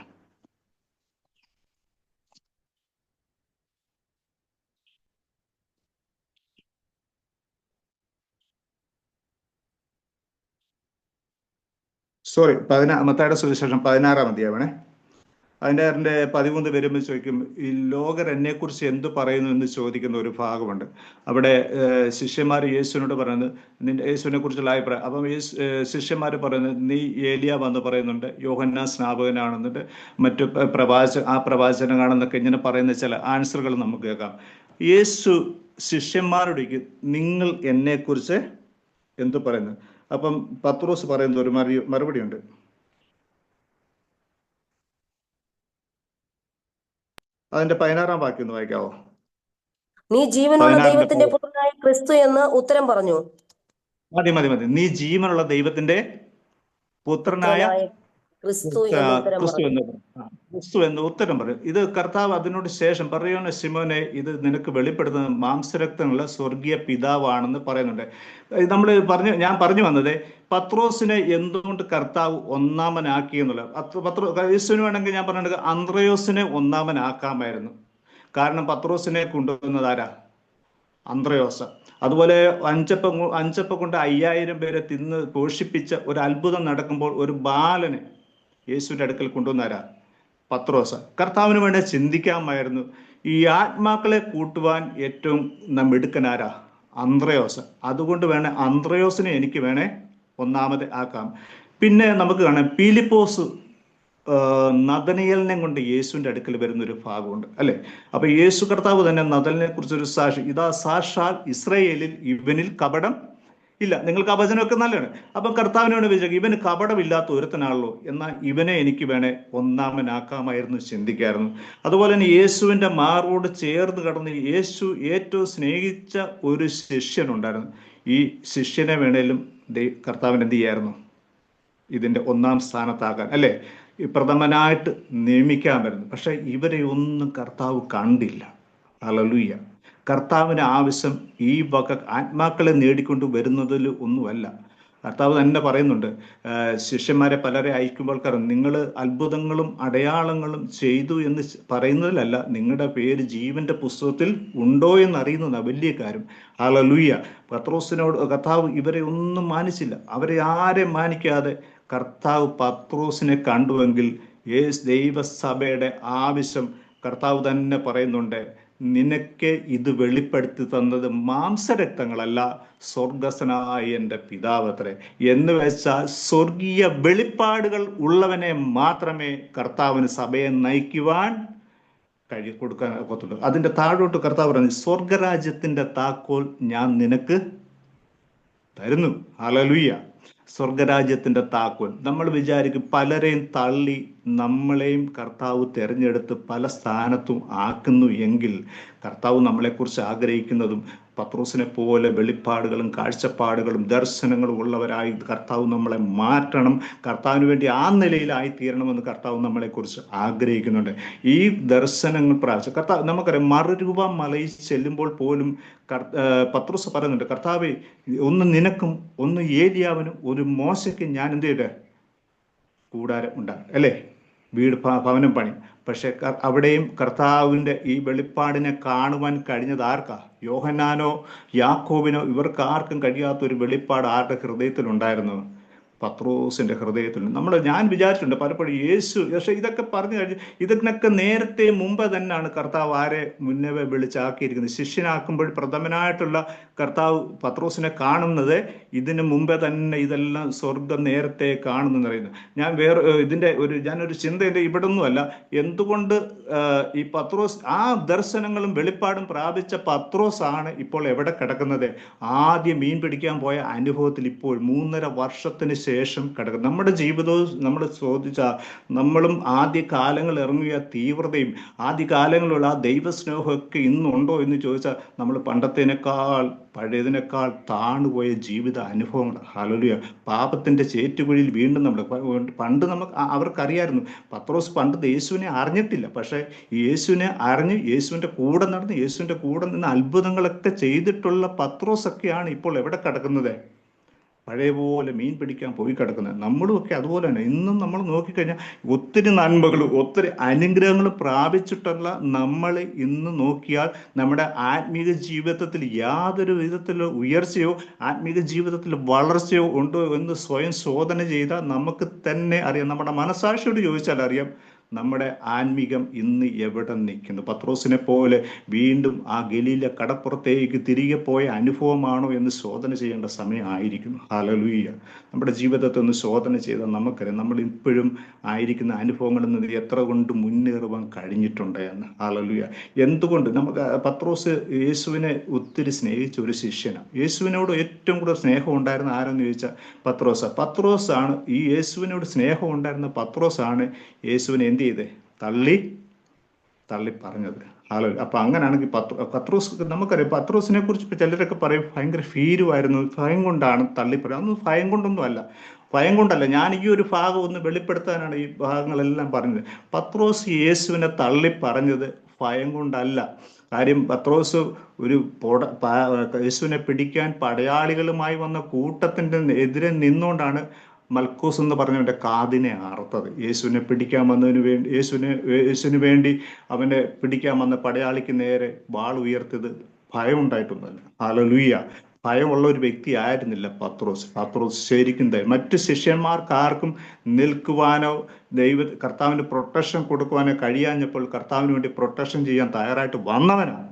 മത്തായിയുടെ സുവിശേഷം 16 അധ്യായമാണേ. അതിൻ്റെ 13 വരുമ്പോൾ ചോദിക്കും, ഈ ലോകർ എന്നെക്കുറിച്ച് എന്ത് പറയുന്നു എന്ന് ചോദിക്കുന്ന ഒരു ഭാഗമുണ്ട്. അവിടെ ശിഷ്യന്മാർ യേശുവിനോട് പറയുന്നത്, യേശുവിനെ കുറിച്ചുള്ള അഭിപ്രായം. അപ്പം ശിഷ്യന്മാർ പറയുന്നത്, നീ ഏലിയാവെന്ന് പറയുന്നുണ്ട്, യോഹന്നാൻ സ്നാപകനാണെന്നിട്ട് മറ്റു പ്രവാചകനാണെന്നൊക്കെ ഇങ്ങനെ പറയുന്ന ചില ആൻസറുകൾ നമുക്ക് കേൾക്കാം. യേശു ശിഷ്യന്മാരോടേക്ക് നിങ്ങൾ എന്നെക്കുറിച്ച് എന്ത് പറയുന്നു? അപ്പം പത്രോസ് പറയുന്ന ഒരു മറുപടി ഉണ്ട്. അതിന്റെ 16 വാക്യം ഒന്ന് വായിക്കാവോ? നീ ജീവനുള്ള ദൈവത്തിന്റെ പുത്രനായ ക്രിസ്തു എന്ന് ഉത്തരം പറഞ്ഞു. മതി. നീ ജീവനുള്ള ദൈവത്തിന്റെ പുത്രനായ ക്രിസ്തു എന്ന് ഉത്തരം പറയും. ഇത് കർത്താവ് അതിനോട് ശേഷം പറയുന്ന, ശിമോനെ, ഇത് നിനക്ക് വെളിപ്പെടുത്തുന്ന മാംസരക്തമുള്ള സ്വർഗീയ പിതാവാണെന്ന് പറയുന്നുണ്ട്. ഞാൻ പറഞ്ഞു വന്നത്, പത്രോസിനെ എന്തുകൊണ്ട് കർത്താവ് ഒന്നാമനാക്കി എന്നുള്ള. യേശുവിന് വേണമെങ്കിൽ ഞാൻ പറഞ്ഞത് അന്ത്രയോസിനെ ഒന്നാമനാക്കാമായിരുന്നു. കാരണം പത്രോസിനെ കൊണ്ടുവന്നത് ആരാ? അന്ത്രയോസ. അതുപോലെ അഞ്ചപ്പം കൊണ്ട് 5000 പേരെ തിന്ന് പോഷിപ്പിച്ച ഒരു അത്ഭുതം നടക്കുമ്പോൾ ഒരു ബാലനെ യേശുവിന്റെ അടുക്കൽ കൊണ്ടുവന്നാരാ? പത്രോസ. കർത്താവിന് വേണ്ടി ചിന്തിക്കാമായിരുന്നു, ഈ ആത്മാക്കളെ കൂട്ടുവാൻ ഏറ്റവും മിടുക്കനാരാ? അന്ത്രയോസ. അതുകൊണ്ട് വേണേ അന്ത്രയോസിനെ എനിക്ക് വേണേ ഒന്നാമത് ആക്കാം. പിന്നെ നമുക്ക് കാണാം, പീലിപ്പോസ് നദനിയലിനെ കൊണ്ട് യേശുവിന്റെ അടുക്കൽ വരുന്നൊരു ഭാഗമുണ്ട് അല്ലെ. അപ്പൊ യേശു കർത്താവ് തന്നെ നദലിനെ കുറിച്ചൊരു സാക്ഷി, ഇതാ സാക്ഷാൽ ഇസ്രായേലിൽ ഇവനിൽ കപടം ഇല്ല. നിങ്ങൾക്ക് ആ വചനമൊക്കെ നല്ലതാണ്. അപ്പൊ കർത്താവിനോട് വിചാരിക്കും, ഇവന് കപടമില്ലാത്ത ഒരുത്തനാണല്ലോ, എന്നാൽ ഇവനെ എനിക്ക് വേണേ ഒന്നാമനാക്കാമായിരുന്നു, ചിന്തിക്കായിരുന്നു. അതുപോലെ തന്നെ യേശുവിന്റെ മാറോട് ചേർന്ന് കടന്ന് യേശു ഏറ്റവും സ്നേഹിച്ച ഒരു ശിഷ്യനുണ്ടായിരുന്നു. ഈ ശിഷ്യനെ വേണേലും കർത്താവിന് എന്ത് ചെയ്യായിരുന്നു? ഇതിന്റെ ഒന്നാം സ്ഥാനത്താക്കാൻ അല്ലെ, പ്രഥമനായിട്ട് നിയമിക്കാമായിരുന്നു. പക്ഷെ ഇവരെ ഒന്നും കർത്താവ് കണ്ടില്ല. ഹല്ലേലൂയ. കർത്താവിന് ആവശ്യം ഈ വക ആത്മാക്കളെ നേടിക്കൊണ്ട് വരുന്നതിൽ ഒന്നുമല്ല. കർത്താവ് തന്നെ പറയുന്നുണ്ട്, ശിഷ്യന്മാരെ പലരെ അയക്കുമ്പോൾ നിങ്ങൾ അത്ഭുതങ്ങളും അടയാളങ്ങളും ചെയ്തു എന്ന് പറയുന്നതിലല്ല, നിങ്ങളുടെ പേര് ജീവന്റെ പുസ്തകത്തിൽ ഉണ്ടോ എന്ന് അറിയുന്നതാണ് വലിയ കാര്യം. ഹല്ലേലൂയ. പത്രോസിനോട് കർത്താവ് ഇവരെ ഒന്നും മാനിച്ചില്ല. അവരെ ആരെ മാനിക്കാതെ കർത്താവ് പത്രോസിനെ കണ്ടുവെങ്കിൽ ദൈവസഭയുടെ ആവശ്യം കർത്താവ് തന്നെ പറയുന്നുണ്ട്, നിനക്ക് ഇത് വെളിപ്പെടുത്തി തന്നത് മാംസരക്തങ്ങളല്ല, സ്വർഗസ്ഥനായ എൻ്റെ പിതാവത്രേ. എന്ന് വെച്ചാൽ സ്വർഗീയ വെളിപ്പാടുകൾ ഉള്ളവനെ മാത്രമേ കർത്താവിന് സഭയെ നയിക്കുവാൻ കൊടുക്കാൻ ഒക്കത്തുള്ളൂ. അതിന്റെ താഴോട്ട് കർത്താവ് പറഞ്ഞു, സ്വർഗരാജ്യത്തിന്റെ താക്കോൽ ഞാൻ നിനക്ക് തരുന്നു. ഹല്ലേലൂയ. സ്വർഗരാജ്യത്തിന്റെ താക്കോൽ. നമ്മൾ വിചാരിക്കും പലരെയും തള്ളി നമ്മളെയും കർത്താവ് തിരഞ്ഞെടുത്ത് പല സ്ഥാനത്തും ആക്കുന്നു എങ്കിൽ, കർത്താവ് നമ്മളെക്കുറിച്ച് ആഗ്രഹിക്കുന്നതും പത്രോസിനെ പോലെ വെളിപ്പാടുകളും കാഴ്ചപ്പാടുകളും ദർശനങ്ങളും ഉള്ളവരായി കർത്താവ് നമ്മളെ മാറ്റണം. കർത്താവിന് വേണ്ടി ആ നിലയിലായി തീരണമെന്ന് കർത്താവ് നമ്മളെക്കുറിച്ച് ആഗ്രഹിക്കുന്നുണ്ട്. ഈ ദർശനങ്ങൾ പ്രാപിച്ച കർത്താവ്, നമുക്കറിയാം, മറുരൂപ മലയിൽ ചെല്ലുമ്പോൾ പോലും പത്രോസ് പറയുന്നുണ്ട്, കർത്താവേ, ഒന്ന് നിനക്കും ഒന്ന് ഏലിയാവിനും ഒരു മോശയ്ക്കും ഞാൻ എന്ത് ചെയ്തേ കൂടാരം ഉണ്ടാകും അല്ലേ. വീട് ഭവനം പണി. പക്ഷെ അവിടെയും കർത്താവിൻ്റെ ഈ വെളിപ്പാടിനെ കാണുവാൻ കഴിഞ്ഞത് ആർക്കാ? യോഹന്നാനോ യാക്കോബിനോ ഇവർക്ക് ആർക്കും കഴിയാത്തൊരു വെളിപ്പാട് ആരുടെ ഹൃദയത്തിലുണ്ടായിരുന്നു? പത്രോസിന്റെ ഹൃദയത്തിൽ. ഞാൻ വിചാരിച്ചിട്ടുണ്ട് പലപ്പോഴും പക്ഷെ ഇതൊക്കെ പറഞ്ഞു കഴിഞ്ഞ് ഇതിനൊക്കെ നേരത്തെ മുമ്പ് തന്നെയാണ് കർത്താവ് ആരെ മുന്നേ വിളിച്ചാക്കിയിരിക്കുന്നത്. ശിഷ്യനാക്കുമ്പോൾ പ്രഥമനായിട്ടുള്ള കർത്താവ് പത്രോസിനെ കാണുന്നത് ഇതിന് മുമ്പേ തന്നെ ഇതെല്ലാം സ്വർഗം നേരത്തെ കാണുന്നെന്ന് പറയുന്നത്. ഞാനൊരു ചിന്ത ഇവിടെ ഒന്നുമല്ല, എന്തുകൊണ്ട് ഈ പത്രോസ് ആ ദർശനങ്ങളും വെളിപ്പാടും പ്രാപിച്ച പത്രോസാണ് ഇപ്പോൾ എവിടെ കിടക്കുന്നത്? ആദ്യം മീൻ പിടിക്കാൻ പോയ അനുഭവത്തിൽ ഇപ്പോൾ 3.5 വർഷത്തിന് ശേഷം കിടക്കും. നമ്മുടെ ജീവിതവും നമ്മൾ ചോദിച്ചാൽ നമ്മളും ആദ്യ കാലങ്ങൾ ഇറങ്ങിയ തീവ്രതയും ആദ്യകാലങ്ങളിലുള്ള ആ ദൈവസ്നേഹമൊക്കെ ഇന്നുണ്ടോ എന്ന് ചോദിച്ചാൽ നമ്മൾ പഴയതിനേക്കാൾ താണുപോയ ജീവിത അനുഭവങ്ങൾ. ഹല്ലേലൂയ. പാപത്തിന്റെ ചേറ്റുകുഴിയിൽ വീണ്ടും പണ്ട് അവർക്കറിയായിരുന്നു. പത്രോസ് പണ്ട് യേശുവിനെ അറിഞ്ഞിട്ടില്ല, പക്ഷെ യേശുവിനെ അറിഞ്ഞ് യേശുവിൻ്റെ കൂടെ നടന്ന് യേശുവിൻ്റെ കൂടെ നിന്ന് അത്ഭുതങ്ങളൊക്കെ ചെയ്തിട്ടുള്ള പത്രോസൊക്കെയാണ് ഇപ്പോൾ എവിടെ കിടക്കുന്നത്? പഴയ പോലെ മീൻ പിടിക്കാൻ പോയി കിടക്കുന്നത്. നമ്മളുമൊക്കെ അതുപോലെ തന്നെ. ഇന്നും നമ്മൾ നോക്കിക്കഴിഞ്ഞാൽ ഒത്തിരി നന്മകളും ഒത്തിരി അനുഗ്രഹങ്ങളും പ്രാപിച്ചിട്ടുള്ള നമ്മൾ ഇന്ന് നോക്കിയാൽ നമ്മുടെ ആത്മീക ജീവിതത്തിൽ യാതൊരു വിധത്തിലുള്ള ഉയർച്ചയോ ആത്മീക ജീവിതത്തിൽ വളർച്ചയോ ഉണ്ടോ എന്ന് സ്വയം ശോധന ചെയ്താൽ നമുക്ക് തന്നെ അറിയാം. നമ്മുടെ മനസാക്ഷിയോട് ചോദിച്ചാൽ അറിയാം നമ്മുടെ ആത്മീകം ഇന്ന് എവിടെ നിൽക്കുന്നു. പത്രോസിനെ പോലെ വീണ്ടും ആ ഗലീല കടപ്പുറത്തേക്ക് തിരികെ പോയ അനുഭവമാണോ എന്ന് ശോധന ചെയ്യേണ്ട സമയമായിരിക്കുന്നു. ഹല്ലേലൂയ. നമ്മുടെ ജീവിതത്തെ ഒന്ന് ശോധന ചെയ്താൽ നമുക്കറിയാം നമ്മൾ ഇപ്പോഴും ആയിരിക്കുന്ന അനുഭവങ്ങളിൽ നിന്ന് എത്ര കൊണ്ട് മുന്നേറുവാൻ കഴിഞ്ഞിട്ടുണ്ട് എന്ന്. ഹല്ലേലൂയ. എന്തുകൊണ്ട്? പത്രോസ് യേശുവിനെ ഒത്തിരി സ്നേഹിച്ച ഒരു ശിഷ്യനാണ്. യേശുവിനോട് ഏറ്റവും കൂടുതൽ സ്നേഹം ഉണ്ടായിരുന്ന ആരെന്ന് ചോദിച്ചാൽ പത്രോസാണ്. ഈ യേശുവിനോട് സ്നേഹം ഉണ്ടായിരുന്ന പത്രോസാണ് യേശുവിനെ എന്ത് ചെയ്തേ? തള്ളി പറഞ്ഞത്. അപ്പൊ അങ്ങനെയാണെങ്കിൽ പത്രോസ് നമുക്കറിയാം. പത്രോസിനെ കുറിച്ച് ഇപ്പൊ ചിലരൊക്കെ പറയും ഭയങ്കര ഭീരുവായിരുന്നു, ഭയം കൊണ്ടാണ് തള്ളി പറയുന്നത്. അതൊന്നും ഭയം കൊണ്ടല്ല. ഞാൻ ഈ ഒരു ഭാഗം ഒന്ന് വെളിപ്പെടുത്താനാണ് ഈ ഭാഗങ്ങളെല്ലാം പറഞ്ഞത്. പത്രോസ് യേശുവിനെ തള്ളി പറഞ്ഞത് ഭയം കൊണ്ടല്ല. കാര്യം പത്രോസ് യേശുവിനെ പിടിക്കാൻ പടയാളികളുമായി വന്ന കൂട്ടത്തിന്റെ എതിരെ നിന്നുകൊണ്ടാണ് മൽക്കോസ് എന്ന് പറഞ്ഞവന്റെ കാതിനെ അറുത്തത്. യേശുവിനെ പിടിക്കാൻ വന്നതിന് വേണ്ടി യേശുവിന് വേണ്ടി അവനെ പിടിക്കാൻ വന്ന പടയാളിക്ക് നേരെ വാൾ ഉയർത്തിയത് ഭയം ഉണ്ടായിട്ടൊന്നുമല്ല. ഹല്ലേലൂയ. ഭയമുള്ള ഒരു വ്യക്തി ആയിരുന്നില്ല പത്രോസ് ശരിക്കും. മറ്റു ശിഷ്യന്മാർക്ക് ആർക്കും നിൽക്കുവാനോ കർത്താവിന് പ്രൊട്ടക്ഷൻ കൊടുക്കുവാനോ കഴിയാഞ്ഞപ്പോൾ കർത്താവിന് വേണ്ടി പ്രൊട്ടക്ഷൻ ചെയ്യാൻ തയ്യാറായിട്ട് വന്നവനാണ്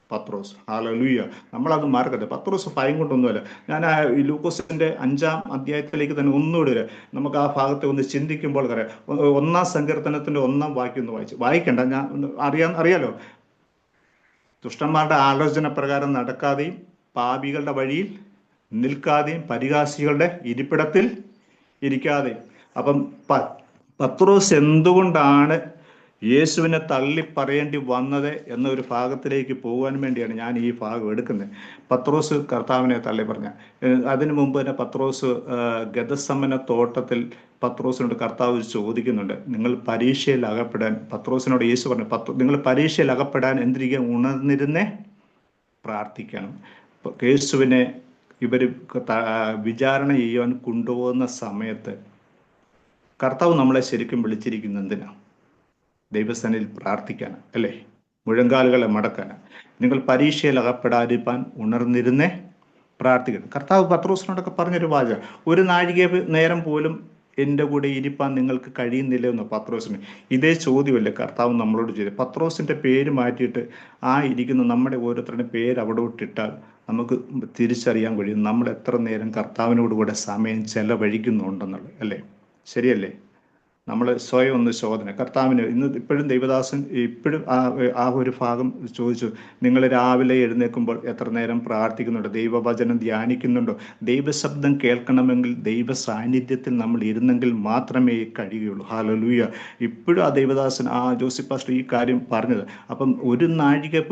പത്രോസ്. ഹല്ലേലൂയ. നമ്മളത് മറക്കരുത്. പത്രോസ് ഭയം കൊണ്ടൊന്നുമല്ല. ഞാൻ ഈ ലൂക്കോസിന്റെ 5-ാം അധ്യായത്തിലേക്ക് തന്നെ ഒന്നുകൂടി നമുക്ക് ആ ഭാഗത്തെ ഒന്ന് ചിന്തിക്കുമ്പോൾ അറിയാം. 1-ാം സങ്കീർത്തനത്തിന്റെ 1-ാം വാക്യം ഒന്ന് വായിക്കണ്ട, ഞാൻ അറിയാലോ. ദുഷ്ടന്മാരുടെ ആലോചന പ്രകാരം നടക്കാതെയും പാപികളുടെ വഴിയിൽ നിൽക്കാതെയും പരിഹാസികളുടെ ഇരിപ്പിടത്തിൽ ഇരിക്കാതെയും. അപ്പം പത്രോസ് എന്തുകൊണ്ടാണ് യേശുവിനെ തള്ളി പറയേണ്ടി വന്നത് എന്നൊരു ഭാഗത്തിലേക്ക് പോകാൻ വേണ്ടിയാണ് ഞാൻ ഈ ഭാഗം എടുക്കുന്നത്. പത്രോസ് കർത്താവിനെ തള്ളി പറഞ്ഞ അതിനു മുമ്പ് തന്നെ പത്രോസ് ഗദസമന തോട്ടത്തിൽ പത്രോസിനോട് കർത്താവ് ചോദിക്കുന്നുണ്ട്, നിങ്ങൾ പരീക്ഷയിൽ അകപ്പെടാൻ. പത്രോസിനോട് യേശു പറഞ്ഞു, നിങ്ങൾ പരീക്ഷയിൽ അകപ്പെടാൻ എന്തിരിക്കാൻ ഉണർന്നിരുന്നേ പ്രാർത്ഥിക്കണം. യേശുവിനെ ഇവർ വിചാരണ ചെയ്യാൻ കൊണ്ടുപോകുന്ന സമയത്ത് കർത്താവ് നമ്മളെ ശരിക്കും വിളിച്ചിരിക്കുന്നത് എന്തിനാണ്? ദൈവസന്നിധിയിൽ പ്രാർത്ഥിക്കാനാണ്, അല്ലേ? മുഴങ്കാലുകളെ മടക്കാനാണ്. നിങ്ങൾ പരീക്ഷയിൽ അകപ്പെടാതിരിക്കാൻ ഉണർന്നിരുന്നേ പ്രാർത്ഥിക്കണം. കർത്താവ് പത്രോസിനോടൊക്കെ പറഞ്ഞൊരു വാചകം, ഒരു നാഴിക നേരം പോലും എൻ്റെ കൂടെ ഇരിപ്പാൻ നിങ്ങൾക്ക് കഴിയുന്നില്ല എന്ന് പത്രോസിന്. ഇതേ ചോദ്യമല്ലേ കർത്താവ് നമ്മളോട് ചെയ്തത്? പത്രോസിൻ്റെ പേര് മാറ്റിയിട്ട് ഇരിക്കുന്ന നമ്മുടെ ഓരോരുത്തരുടെ പേര് അവിടെ ഇട്ടിട്ടാൽ നമുക്ക് തിരിച്ചറിയാൻ കഴിയും നമ്മൾ എത്ര നേരം കർത്താവിനോട് കൂടെ സമയം ചെലവഴിക്കുന്നുണ്ടെന്നുള്ളത്, അല്ലേ? ശരിയല്ലേ? നമ്മൾ സ്വയം ഒന്ന് ശോധന. കർത്താവിന് ഇപ്പോഴും ദൈവദാസൻ ഇപ്പോഴും ആ ഒരു ഭാഗം ചോദിച്ചു, നിങ്ങൾ രാവിലെ എഴുന്നേൽക്കുമ്പോൾ എത്ര നേരം പ്രാർത്ഥിക്കുന്നുണ്ടോ? ദൈവവചനം ധ്യാനിക്കുന്നുണ്ടോ? ദൈവശബ്ദം കേൾക്കണമെങ്കിൽ ദൈവ സാന്നിധ്യത്തിൽ നമ്മൾ ഇരുന്നെങ്കിൽ മാത്രമേ കഴിയുകയുള്ളൂ. ഹല്ലേലൂയ. ഇപ്പോഴും ആ ദൈവദാസൻ ജോസഫ് പാസ്റ്റർ ഈ കാര്യം പറഞ്ഞത്. അപ്പം ഒരു നാഴിക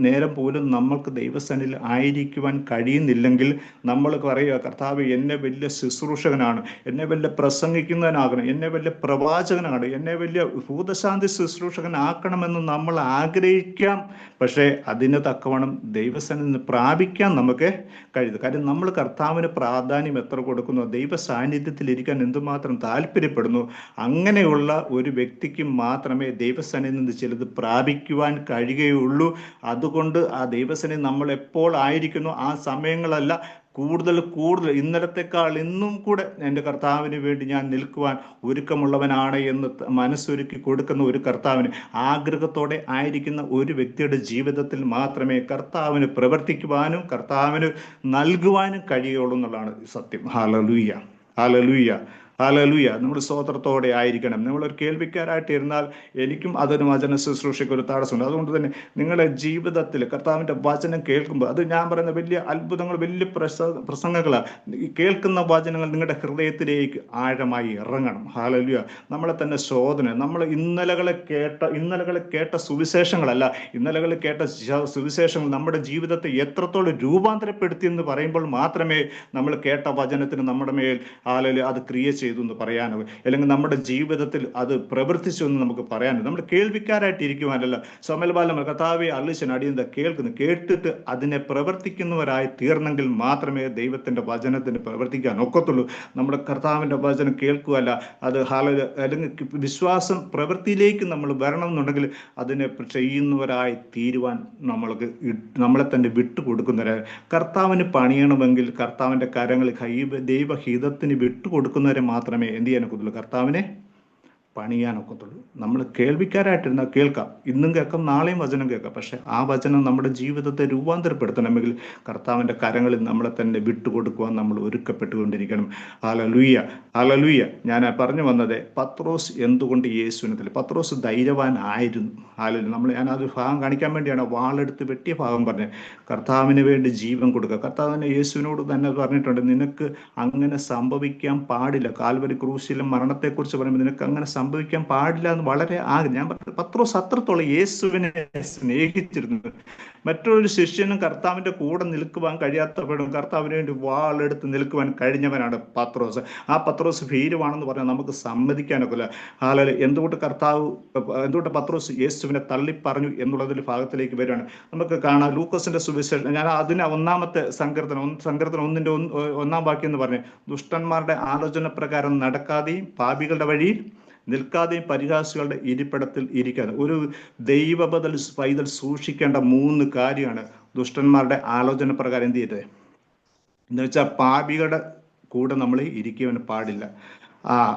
നേരം പോലും നമ്മൾക്ക് ദൈവസന്നിധിയിൽ ആയിരിക്കുവാൻ കഴിയുന്നില്ലെങ്കിൽ നമ്മൾ പറയുക, കർത്താവ് എന്നെ വലിയ ശുശ്രൂഷകനാണ്, എന്നെ വലിയ പ്രസംഗിക്കുന്നവനാകണം, എന്നെ വലിയ പ്രവാചകനാണ്, എന്നെ വലിയ ഭൂതശാന്തി ശുശ്രൂഷകനാക്കണമെന്ന് നമ്മൾ ആഗ്രഹിക്കാം. പക്ഷേ അതിന് തക്കവണ്ണം ദൈവസന്നിധിയിൽ പ്രാപിക്കാൻ നമുക്ക് കഴിയുന്നു. കാര്യം നമ്മൾ കർത്താവിന് പ്രാധാന്യം എത്ര കൊടുക്കുന്നു, ദൈവ സാന്നിധ്യത്തിൽ ഇരിക്കാൻ എന്തുമാത്രം താല്പര്യപ്പെടുന്നു, അങ്ങനെയുള്ള ഒരു വ്യക്തിക്ക് മാത്രമേ ദൈവസന്നിധിയിൽ നിന്ന് ചിലത് പ്രാപിക്കുവാൻ കഴിയുകയുള്ളൂ. അതുകൊണ്ട് ആ ദൈവസന്നിധി നമ്മൾ എപ്പോൾ ആയിരിക്കുന്നു ആ സമയങ്ങളല്ല, കൂടുതൽ ഇന്നലത്തെക്കാൾ ഇന്നും കൂടെ എൻ്റെ കർത്താവിന് വേണ്ടി ഞാൻ നിൽക്കുവാൻ ഒരുക്കമുള്ളവനാണ് എന്ന് മനസ്സൊരുക്കി കൊടുക്കുന്ന ഒരു കർത്താവിന്, ആഗ്രഹത്തോടെ ആയിരിക്കുന്ന ഒരു വ്യക്തിയുടെ ജീവിതത്തിൽ മാത്രമേ കർത്താവിന് പ്രവർത്തിക്കുവാനും കർത്താവിന് നൽകുവാനും കഴിയുള്ളൂ എന്നുള്ളതാണ് സത്യം. Hallelujah, hallelujah, hallelujah. നമ്മൾ സ്തോത്രത്തോടെ ആയിരിക്കണം. നമ്മളൊരു കേൾവിക്കാരായിട്ട് ഇരുന്നാൽ എനിക്കും അതൊരു വചന ശുശ്രൂഷയ്ക്ക് ഒരു തടസ്സമുണ്ട്. അതുകൊണ്ട് തന്നെ നിങ്ങളുടെ ജീവിതത്തിൽ കർത്താവിൻ്റെ വചനം കേൾക്കുമ്പോൾ, അത് ഞാൻ പറയുന്ന വലിയ അത്ഭുതങ്ങൾ, വലിയ പ്രസംഗങ്ങളാണ്. ഈ കേൾക്കുന്ന വചനങ്ങൾ നിങ്ങളുടെ ഹൃദയത്തിലേക്ക് ആഴമായി ഇറങ്ങണം. ഹല്ലേലൂയ. നമ്മളെ തന്നെ ശോധന, നമ്മൾ ഇന്നലകളെ കേട്ട സുവിശേഷങ്ങളല്ല, ഇന്നലകളിൽ കേട്ട സുവിശേഷങ്ങൾ നമ്മുടെ ജീവിതത്തെ എത്രത്തോളം രൂപാന്തരപ്പെടുത്തി എന്ന് പറയുമ്പോൾ മാത്രമേ നമ്മൾ കേട്ട വചനത്തിന് നമ്മുടെ മേൽ ഹല്ലേലൂയ അത് ക്രിയ ചെയ്തു എന്ന് പറയാനോ, അല്ലെങ്കിൽ നമ്മുടെ ജീവിതത്തിൽ അത് പ്രവർത്തിച്ചു എന്ന് നമുക്ക് പറയാനോ. നമ്മൾ കേൾവിക്കാരായിട്ട് ഇരിക്കുവാനല്ല. സമൽബാലം കർത്താവെ അള്ളിശൻ അടിയന്ത കേൾക്കുന്നു, കേട്ടിട്ട് അതിനെ പ്രവർത്തിക്കുന്നവരായി തീർന്നെങ്കിൽ മാത്രമേ ദൈവത്തിന്റെ വചനത്തിന് പ്രവർത്തിക്കാൻ ഒക്കത്തുള്ളൂ. നമ്മുടെ കർത്താവിന്റെ വചനം കേൾക്കുകയല്ല, അത് അല്ലെങ്കിൽ വിശ്വാസം പ്രവൃത്തിയിലേക്ക് നമ്മൾ വരണമെന്നുണ്ടെങ്കിൽ അതിനെ ചെയ്യുന്നവരായി തീരുവാൻ നമ്മളെ തന്നെ വിട്ടുകൊടുക്കുന്നവരായി, കർത്താവിന് പണിയണമെങ്കിൽ കർത്താവിന്റെ കരങ്ങളിൽ ദൈവഹിതത്തിന് വിട്ടുകൊടുക്കുന്നവരെ മാത്രമേ എന്ത് ചെയ്യാനൊക്കത്തുള്ളൂ, കർത്താവിനെ പണിയാനൊക്കത്തുള്ളൂ. നമ്മൾ കേൾവിക്കാരായിട്ടിരുന്നാൽ കേൾക്കാം, ഇന്നും കേൾക്കാം, നാളെയും വചനം കേൾക്കാം. പക്ഷെ ആ വചനം നമ്മുടെ ജീവിതത്തെ രൂപാന്തരപ്പെടുത്തണമെങ്കിൽ കർത്താവിൻ്റെ കരങ്ങളിൽ നമ്മളെ തന്നെ വിട്ടുകൊടുക്കുവാൻ നമ്മൾ ഒരുക്കപ്പെട്ടുകൊണ്ടിരിക്കണം. Hallelujah, hallelujah. ഞാൻ പറഞ്ഞു വന്നത് പത്രോസ് എന്തുകൊണ്ട് യേശുവിനെ, പത്രോസ് ധൈര്യവാനായിരുന്നു. ഹല്ലേലൂയ. ഞാനത് ഭാഗം കാണിക്കാൻ വേണ്ടിയാണ് വാളെടുത്ത് വെട്ടിയ ഭാഗം പറഞ്ഞത്. കർത്താവിന് വേണ്ടി ജീവൻ കൊടുക്കുക. കർത്താവിനെ യേശുവിനോട് തന്നെ പറഞ്ഞിട്ടുണ്ട്, നിനക്ക് അങ്ങനെ സംഭവിക്കാൻ പാടില്ല. കാൽവരി ക്രൂശിലും മരണത്തെക്കുറിച്ച് പറയുമ്പോൾ നിനക്ക് അങ്ങനെ സംഭവിക്കാൻ പാടില്ല എന്ന് വളരെ ആഗ്രഹം. ഞാൻ പറഞ്ഞു, പത്രോസ് അത്രത്തോളം യേശുവിനെ സ്നേഹിച്ചിരുന്നു. മറ്റൊരു ശിഷ്യനും കർത്താവിന്റെ കൂടെ നിൽക്കുവാൻ കഴിയാത്തപ്പോഴും കർത്താവിന് വേണ്ടി വാളെടുത്ത് നിൽക്കുവാൻ കഴിഞ്ഞവനാണ് പത്രോസ്. ആ പത്രോസ് ഭീരുവാണെന്ന് പറഞ്ഞാൽ നമുക്ക് സമ്മതിക്കാനൊക്കില്ല. എന്തുകൊണ്ട് പത്രോസ് യേശുവിനെ തള്ളിപ്പറഞ്ഞു എന്നുള്ളതിൽ ഭാഗത്തിലേക്ക് വരികയാണ്. നമുക്ക് കാണാം ലൂക്കോസിന്റെ സുവിശേഷം, ഞാൻ അതിന് ഒന്നാമത്തെ സങ്കീർത്തനം 1:1 വാക്യം എന്ന് പറഞ്ഞു, ദുഷ്ടന്മാരുടെ ആലോചന പ്രകാരം നടക്കാതെയും പാപികളുടെ വഴിയിൽ നിൽക്കാതെയും പരിഹാസികളുടെ ഇരിപ്പിടത്തിൽ ഇരിക്കാതെ. ഒരു പൈതൽ സൂക്ഷിക്കേണ്ട 3 കാര്യമാണ് ദുഷ്ടന്മാരുടെ ആലോചന പ്രകാരം എന്ത് ചെയ്തത് എന്ന് വെച്ചാൽ, പാപികളുടെ കൂടെ നമ്മൾ ഇരിക്കുവാൻ പാടില്ല,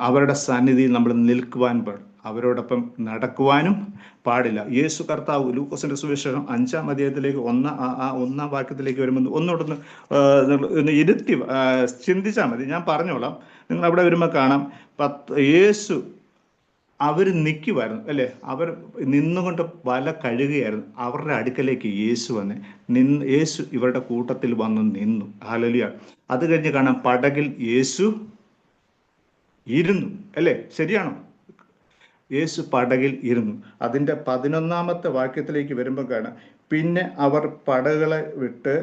അവരുടെ സന്നിധിയിൽ നമ്മൾ നിൽക്കുവാൻ പാടില്ല, അവരോടൊപ്പം നടക്കുവാനും പാടില്ല. യേശു കർത്താവ് ലൂക്കോസിന്റെ സുവിശേഷം 5-ാം അധ്യായത്തിലേക്ക് 1-ാം വാക്യത്തിലേക്ക് വരുമ്പോൾ ഒന്ന് ഇരുത്തി ചിന്തിച്ചാൽ മതി. ഞാൻ പറഞ്ഞോളാം. നിങ്ങൾ അവിടെ വരുമ്പോൾ കാണാം, യേശു അവർ നിൽക്കുമായിരുന്നു അല്ലേ, അവർ നിന്നുകൊണ്ട് വല കഴുകുകയായിരുന്നു. അവരുടെ അടുക്കലേക്ക് യേശു യേശു ഇവരുടെ കൂട്ടത്തിൽ വന്ന് നിന്നു. ഹല്ലേലൂയ. അത് കഴിഞ്ഞ് കാണാം, പടകിൽ യേശു ഇരുന്നു അല്ലേ, ശരിയാണോ? യേശു പടകിൽ ഇരുന്നു. അതിൻ്റെ 11-ാമത്തെ വാക്യത്തിലേക്ക് വരുമ്പോൾ കാണാം, പിന്നെ അവർ പടകുകളെ വിട്ട്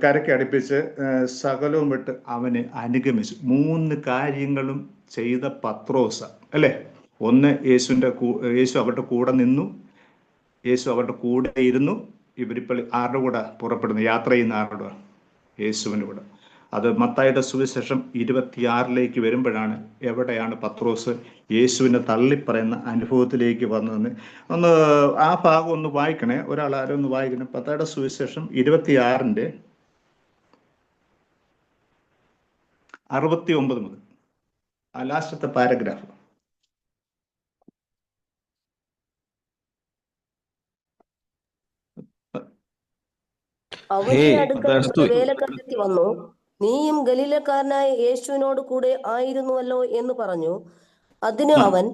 കരയ്ക്ക് അടുപ്പിച്ച് സകലവും വിട്ട് അവനെ അനുഗമിച്ചു. 3 കാര്യങ്ങളും ചെയ്ത പത്രോസ അല്ലേ. ഒന്ന്, യേശു അവരുടെ കൂടെ നിന്നു, യേശു അവരുടെ കൂടെ ഇരുന്നു. ഇവരിപ്പോൾ ആരുടെ കൂടെ പുറപ്പെടുന്നു, യാത്ര ചെയ്യുന്ന ആരുടെ? യേശുവിൻ്റെ കൂടെ. അത് മത്തായിയുടെ സുവിശേഷം 26 വരുമ്പോഴാണ് എവിടെയാണ് പത്രോസ് യേശുവിനെ തള്ളിപ്പറയുന്ന അനുഭവത്തിലേക്ക് വന്നതെന്ന് ഒന്ന് ആ ഭാഗം ഒന്ന് വായിക്കണേ. ഒരാൾ ആരും ഒന്ന് വായിക്കണേ. മത്തായിയുടെ സുവിശേഷം 26 69 മുതൽ ആ ലാസ്റ്റത്തെ പാരഗ്രാഫ്. അവന്റെ അടുക്കൽ ഒരു വേലക്കാരത്തി വന്നു, നീയും ഗലീലക്കാരനായ യേശുവിനോട് കൂടെ ആയിരുന്നുവല്ലോ എന്ന് പറഞ്ഞു. അതിന് അവൻ,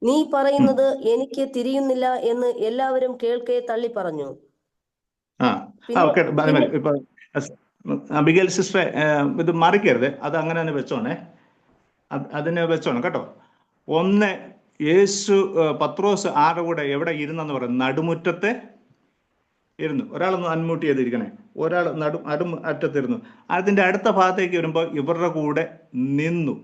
നീ പറയുന്നത് എനിക്ക് തിരിയുന്നില്ല എന്ന് എല്ലാവരും കേൾക്കെ തള്ളി പറഞ്ഞു. അബിഗേൽ സിസ്റ്ററെ, ഇത് മറിക്കരുത്, അത് അങ്ങനെ തന്നെ വെച്ചോണേ, അതിനെ വെച്ചോണം കേട്ടോ. ഒന്ന്, പത്രോസ് ആരുടെ കൂടെ എവിടെ ഇരുന്നെന്ന് പറയുന്നത്? നടുമുറ്റത്തെ ഇരുന്നു. ഒരാളൊന്ന് അൺമ്യൂട്ട് ചെയ്തിരിക്കണേ. ഒരാൾ അറ്റത്തിരുന്നു. അതിൻ്റെ അടുത്ത ഭാഗത്തേക്ക് വരുമ്പോൾ ഇവരുടെ കൂടെ നിന്നു.